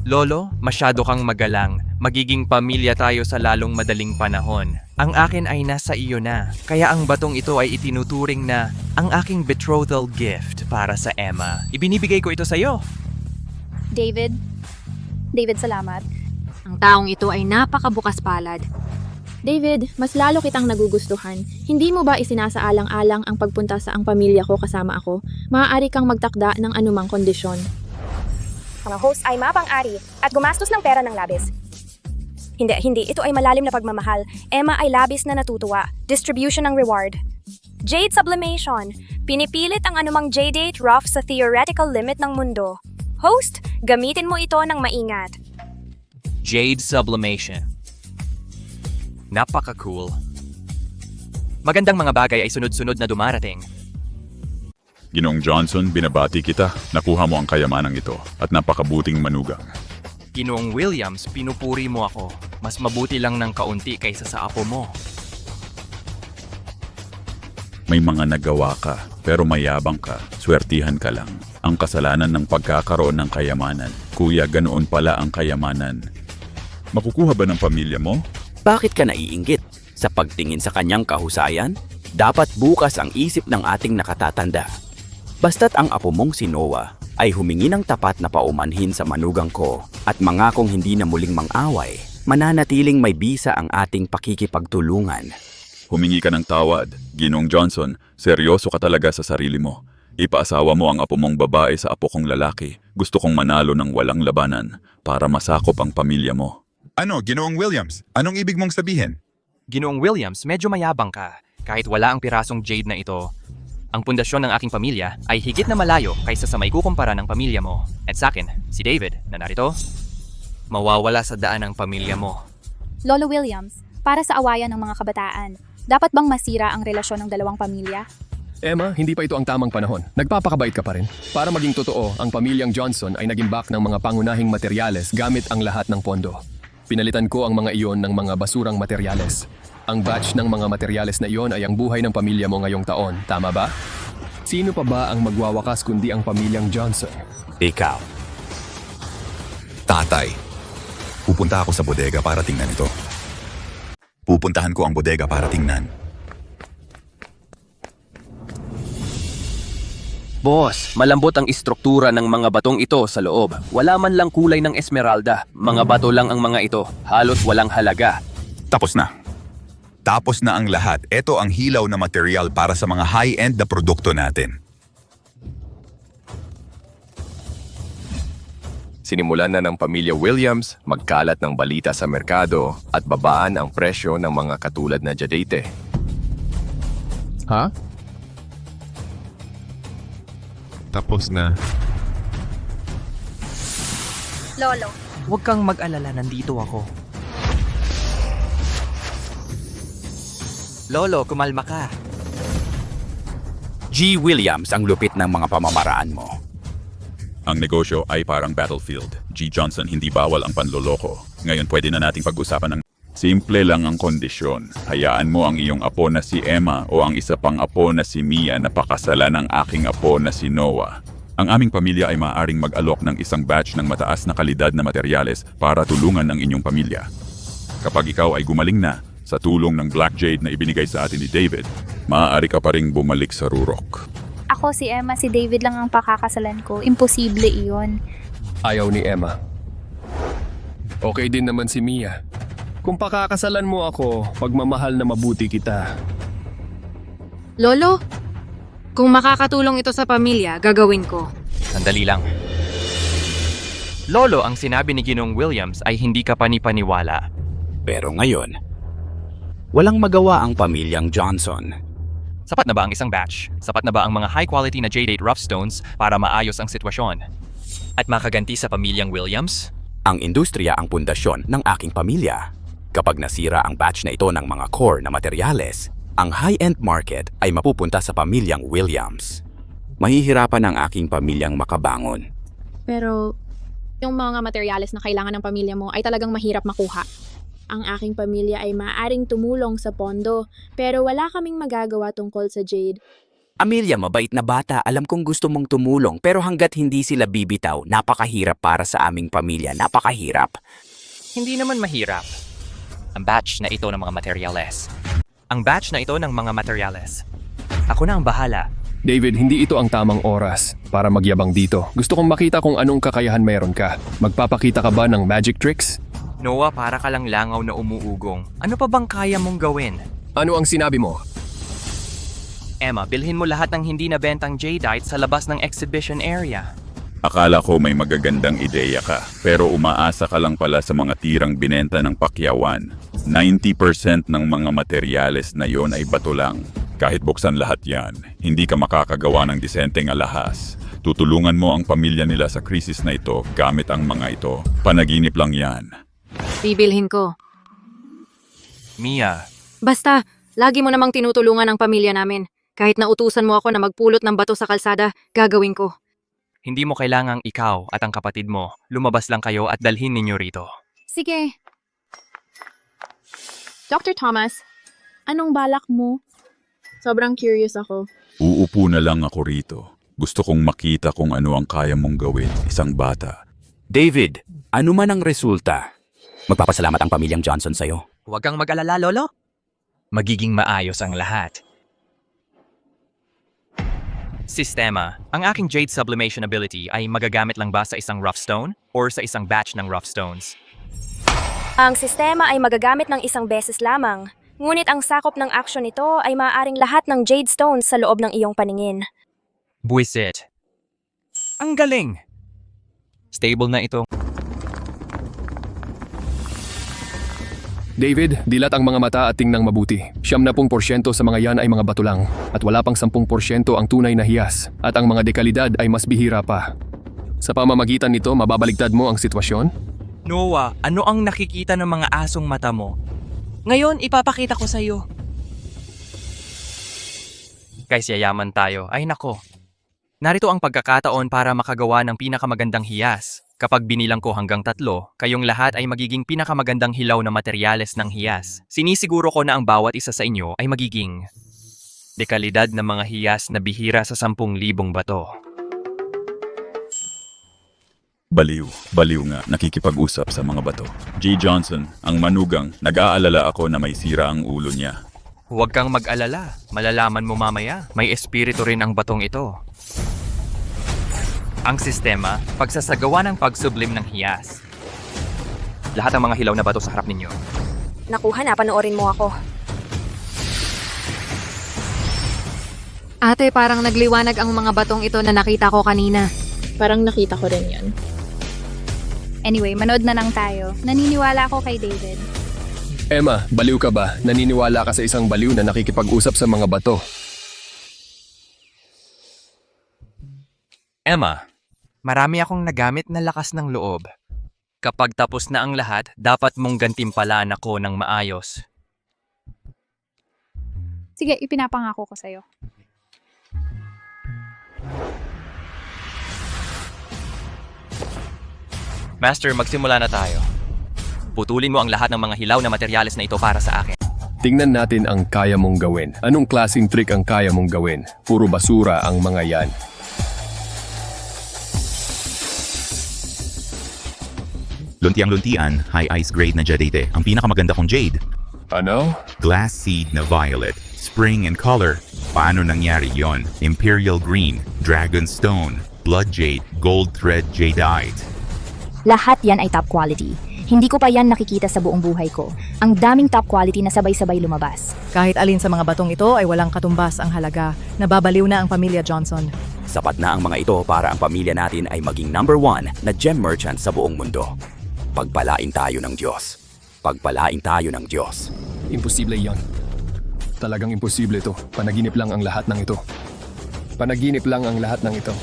Lolo, masyado kang magalang. Magiging pamilya tayo sa lalong madaling panahon. Ang akin ay nasa iyo na. Kaya ang batong ito ay itinuturing na ang aking betrothal gift para sa Emma. Ibinibigay ko ito sa iyo. David, salamat. Ang taong ito ay napakabukas palad. David, mas lalo kitang nagugustuhan. Hindi mo ba isinasaalang-alang ang pagpunta sa ang pamilya ko kasama ako? Maaari kang magtakda ng anumang kondisyon. Ang host ay mapang-ari at gumastos ng pera ng labis. Hindi. Ito ay malalim na pagmamahal. Emma ay labis na natutuwa. Distribution ng reward. Jade Sublimation. Pinipilit ang anumang Jadate rough sa theoretical limit ng mundo. Host, gamitin mo ito ng maingat. Jade Sublimation. Napaka-cool. Magandang mga bagay ay sunod-sunod na dumarating. Ginoong Johnson, binabati kita. Nakuha mo ang kayamanang ito at napakabuting manugang. Ginoong Williams, pinupuri mo ako. Mas mabuti lang ng kaunti kaysa sa apo mo. May mga nagawa ka, pero mayabang ka. Swertihan ka lang. Ang kasalanan ng pagkakaroon ng kayamanan. Kuya, ganoon pala ang kayamanan. Makukuha ba ng pamilya mo? Bakit ka naiinggit? Sa pagtingin sa kanyang kahusayan? Dapat bukas ang isip ng ating nakatatanda. Basta't ang apo mong si Noah ay humingi ng tapat na paumanhin sa manugang ko at mangakong hindi na muling mang-away, mananatiling may bisa ang ating pakikipagtulungan. Humingi ka ng tawad. Ginoong Johnson, seryoso ka talaga sa sarili mo. Ipaasawa mo ang apo mong babae sa apo kong lalaki. Gusto kong manalo ng walang labanan para masakop ang pamilya mo. Ano, Ginoong Williams? Anong ibig mong sabihin? Ginoong Williams, medyo mayabang ka. Kahit wala ang pirasong jade na ito, ang pundasyon ng aking pamilya ay higit na malayo kaysa sa may kukumpara ng pamilya mo. At sa akin, si David, na narito, mawawala sa daan ang pamilya mo. Lolo Williams, para sa awayan ng mga kabataan, dapat bang masira ang relasyon ng dalawang pamilya? Emma, hindi pa ito ang tamang panahon. Nagpapakabait ka pa rin. Para maging totoo, ang pamilyang Johnson ay naging back ng mga pangunahing materyales gamit ang lahat ng pondo. Pinalitan ko ang mga iyon ng mga basurang materyales. Ang batch ng mga materyales na iyon ay ang buhay ng pamilya mo ngayong taon, tama ba? Sino pa ba ang magwawakas kundi ang pamilyang Johnson? Ikaw. Tatay, pupunta ako sa bodega para tingnan ito. Pupuntahan ko ang bodega para tingnan. Boss, malambot ang istruktura ng mga batong ito sa loob. Wala man lang kulay ng esmeralda. Mga bato lang ang mga ito. Halos walang halaga. Tapos na. Tapos na ang lahat. Ito ang hilaw na material para sa mga high-end na produkto natin. Sinimulan na ng pamilya Williams magkalat ng balita sa merkado at babaan ang presyo ng mga katulad na jadate. Ha? Tapos na. Lolo. Huwag kang mag-alala, nandito ako. Lolo, kumalma ka. G. Williams, ang lupit ng mga pamamaraan mo. Ang negosyo ay parang battlefield. G. Johnson, hindi bawal ang panloloko. Ngayon pwede na nating pag-usapan ng... Simple lang ang kondisyon. Hayaan mo ang iyong apo na si Emma o ang isa pang apo na si Mia na pakasalan ng aking apo na si Noah. Ang aming pamilya ay maaaring mag-alok ng isang batch ng mataas na kalidad na materyales para tulungan ang inyong pamilya. Kapag ikaw ay gumaling na, sa tulong ng Black Jade na ibinigay sa atin ni David, maaari ka pa ring bumalik sa Rurok. Ako si Emma, si David lang ang pakakasalan ko. Imposible iyon. Ayaw ni Emma. Okay din naman si Mia. Kung pakakasalan mo ako, pagmamahal na mabuti kita. Lolo, kung makakatulong ito sa pamilya, gagawin ko. Sandali lang. Lolo, ang sinabi ni Ginong Williams ay hindi ka panipaniwala. Pero ngayon, walang magawa ang pamilyang Johnson. Sapat na ba ang isang batch? Sapat na ba ang mga high-quality na J-Date rough stones para maayos ang sitwasyon? At makaganti sa pamilyang Williams? Ang industriya ang pundasyon ng aking pamilya. Kapag nasira ang batch na ito ng mga core na materyales, ang high-end market ay mapupunta sa pamilyang Williams. Mahihirapan ang aking pamilyang makabangon. Pero, yung mga materyales na kailangan ng pamilya mo ay talagang mahirap makuha. Ang aking pamilya ay maaaring tumulong sa pondo, pero wala kaming magagawa tungkol sa Jade. Amelia, mabait na bata. Alam kong gusto mong tumulong, pero hanggat hindi sila bibitaw, napakahirap para sa aming pamilya. Napakahirap. Hindi naman mahirap. Ang batch na ito ng mga materyales. Ang batch na ito ng mga materyales. Ako na ang bahala. David, hindi ito ang tamang oras para magyabang dito. Gusto kong makita kung anong kakayahan mayroon ka. Magpapakita ka ba ng magic tricks? Noah, para ka lang langaw na umuugong. Ano pa bang kaya mong gawin? Ano ang sinabi mo? Emma, bilhin mo lahat ng hindi nabentang Jadeite sa labas ng exhibition area. Akala ko may magagandang ideya ka, pero umaasa ka lang pala sa mga tirang binenta ng pakyawan. 90% ng mga materyales na yon ay bato lang. Kahit buksan lahat yan, hindi ka makakagawa ng disenteng alahas. Tutulungan mo ang pamilya nila sa krisis na ito gamit ang mga ito. Panaginip lang yan. Bibilhin ko. Mia. Basta, lagi mo namang tinutulungan ang pamilya namin. Kahit nautusan mo ako na magpulot ng bato sa kalsada, gagawin ko. Hindi mo kailangang ikaw at ang kapatid mo. Lumabas lang kayo at dalhin ninyo rito. Sige. Dr. Thomas, anong balak mo? Sobrang curious ako. Uupo na lang ako rito. Gusto kong makita kung ano ang kaya mong gawin, isang bata. David, ano man ang resulta, magpapasalamat ang pamilyang Johnson sa'yo. Huwag kang mag-alala, Lolo. Magiging maayos ang lahat. Sistema, ang aking Jade Sublimation ability ay magagamit lang ba sa isang rough stone or sa isang batch ng rough stones? Ang sistema ay magagamit ng isang beses lamang. Ngunit ang sakop ng aksyon nito ay maaaring lahat ng Jade Stones sa loob ng iyong paningin. Buisit. Ang galing! Stable na ito. David, dilat ang mga mata at tingnang mabuti. 70% sa mga yan ay mga bato lang. At wala pang 10% ang tunay na hiyas. At ang mga dekalidad ay mas bihira pa. Sa pamamagitan nito, mababaligtad mo ang sitwasyon? Noah, ano ang nakikita ng mga asong mata mo? Ngayon, ipapakita ko sa iyo. Guys, yayaman tayo. Ay nako. Narito ang pagkakataon para makagawa ng pinakamagandang hiyas. Kapag binilang ko hanggang 3, kayong lahat ay magiging pinakamagandang hilaw na materyales ng hiyas. Sinisiguro ko na ang bawat isa sa inyo ay magiging dekalidad na mga hiyas na bihira sa 10,000 bato. Baliw nga, nakikipag-usap sa mga bato. G. Johnson, ang manugang, nag-aalala ako na may sira ang ulo niya. Huwag kang mag-alala, malalaman mo mamaya, may espiritu rin ang batong ito. Ang sistema, pagsasagawa ng pagsublim ng hiyas. Lahat ng mga hilaw na bato sa harap ninyo. Nakuha na, panoorin mo ako. Ate, parang nagliwanag ang mga batong ito na nakita ko kanina. Parang nakita ko rin yan. Anyway, manood na lang tayo. Naniniwala ako kay David. Emma, baliw ka ba? Naniniwala ka sa isang baliw na nakikipag-usap sa mga bato. Emma, marami akong nagamit na lakas ng loob. Kapag tapos na ang lahat, dapat mong gantimpalaan ako ng maayos. Sige, ipinapangako ko sa'yo. Master, magsimula na tayo. Putulin mo ang lahat ng mga hilaw na materyales na ito para sa akin. Tingnan natin ang kaya mong gawin. Anong klaseng trick ang kaya mong gawin? Puro basura ang mga yan. Luntiang-luntian, high ice grade na jadete. Ang pinakamaganda kong jade. Ano? Glass seed na violet. Spring and color. Paano nangyari yon? Imperial green, dragon stone, blood jade, gold thread jadeite. Lahat yan ay top quality. Hindi ko pa yan nakikita sa buong buhay ko. Ang daming top quality na sabay-sabay lumabas. Kahit alin sa mga batong ito ay walang katumbas ang halaga. Nababaliw na ang pamilya Johnson. Sapat na ang mga ito para ang pamilya natin ay maging #1 na gem merchant sa buong mundo. Pagpalain tayo ng Diyos. Pagpalain tayo ng Diyos. Imposible yon. Talagang imposible ito. Panaginip lang ang lahat ng ito. Panaginip lang ang lahat ng ito.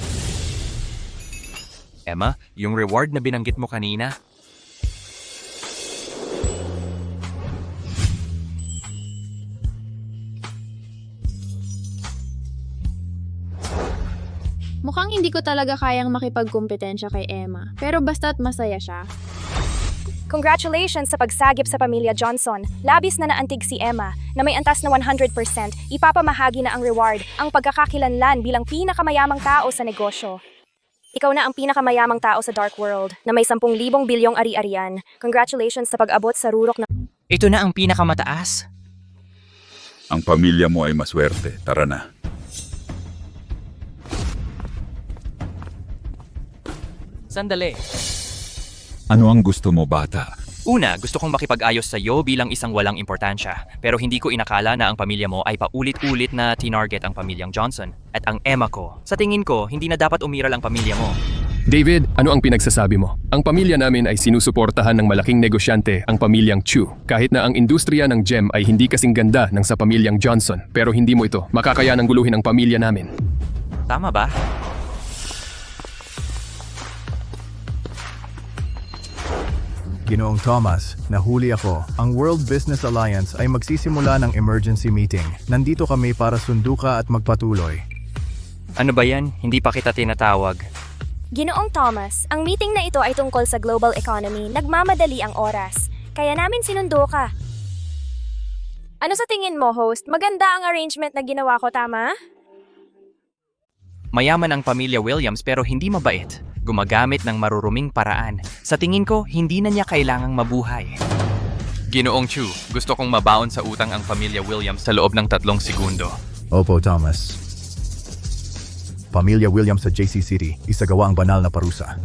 Emma, yung reward na binanggit mo kanina, Mukhang hindi ko talaga kayang makipagkumpetensya kay Emma, pero basta't masaya siya. Congratulations sa pagsagip sa pamilya Johnson. Labis na naantig si Emma, na may antas na 100%, ipapamahagi na ang reward, ang pagkakakilanlan bilang pinakamayamang tao sa negosyo. Ikaw na ang pinakamayamang tao sa Dark World, na may 10,000 bilyong ari-arian. Congratulations sa pag-abot sa rurok na... ito na ang pinakamataas. Ang pamilya mo ay maswerte. Tara na. Sandali. Ano ang gusto mo, bata? Una, gusto kong makipag-ayos sa iyo bilang isang walang importansya. Pero hindi ko inakala na ang pamilya mo ay paulit-ulit na tinarget ang pamilyang Johnson. At ang Emma ko. Sa tingin ko, hindi na dapat umiral ang pamilya mo. David, ano ang pinagsasabi mo? Ang pamilya namin ay sinusuportahan ng malaking negosyante, ang pamilyang Chu. Kahit na ang industriya ng gem ay hindi kasing ganda ng sa pamilyang Johnson. Pero hindi mo ito makakayanang guluhin ang pamilya namin. Tama ba? Ginoong Thomas, nahuli ako. Ang World Business Alliance ay magsisimula ng emergency meeting. Nandito kami para sunduka at magpatuloy. Ano ba yan? Hindi pa kita tinatawag. Ginoong Thomas, ang meeting na ito ay tungkol sa global economy. Nagmamadali ang oras. Kaya namin sinundo ka. Ano sa tingin mo, host? Maganda ang arrangement na ginawa ko, tama? Mayaman ang pamilya Williams pero hindi mabait. Gumagamit ng maruruming paraan. Sa tingin ko, hindi na niya kailangang mabuhay. Ginoong Chu, gusto kong mabaon sa utang ang pamilya Williams sa loob ng 3 segundo. Opo, Thomas. Pamilya Williams sa JC City, isagawa ang banal na parusa.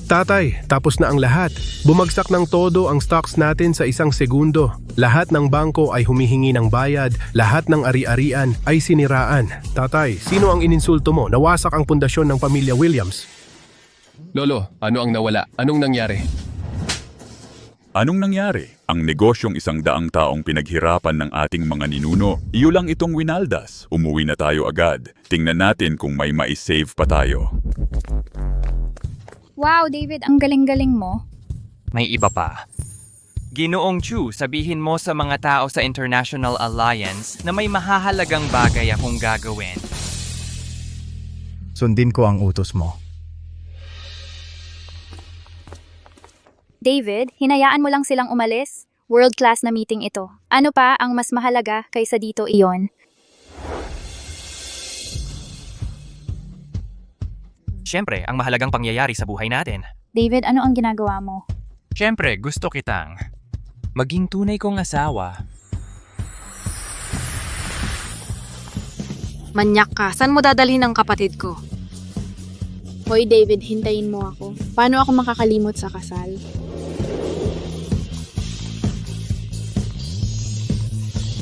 Tatay, tapos na ang lahat. Bumagsak ng todo ang stocks natin sa 1 segundo. Lahat ng bangko ay humihingi ng bayad, lahat ng ari-arian ay siniraan. Tatay, sino ang ininsulto mo? Nawasak ang pundasyon ng pamilya Williams. Lolo, ano ang nawala? Anong nangyari? Anong nangyari? Ang negosyong 100 taong pinaghirapan ng ating mga ninuno, iyo lang itong winaldas. Umuwi na tayo agad. Tingnan natin kung may mai-save pa tayo. Wow, David, ang galing-galing mo. May iba pa. Ginoong Chu, sabihin mo sa mga tao sa International Alliance na may mahahalagang bagay akong gagawin. Sundin ko ang utos mo. David, hinayaan mo lang silang umalis. World-class na meeting ito. Ano pa ang mas mahalaga kaysa dito iyon? Siyempre, ang mahalagang pangyayari sa buhay natin. David, ano ang ginagawa mo? Siyempre, gusto kitang maging tunay kong asawa. Manyak ka. Saan mo dadalhin ang kapatid ko? Hoy David, hintayin mo ako. Paano ako makakalimot sa kasal?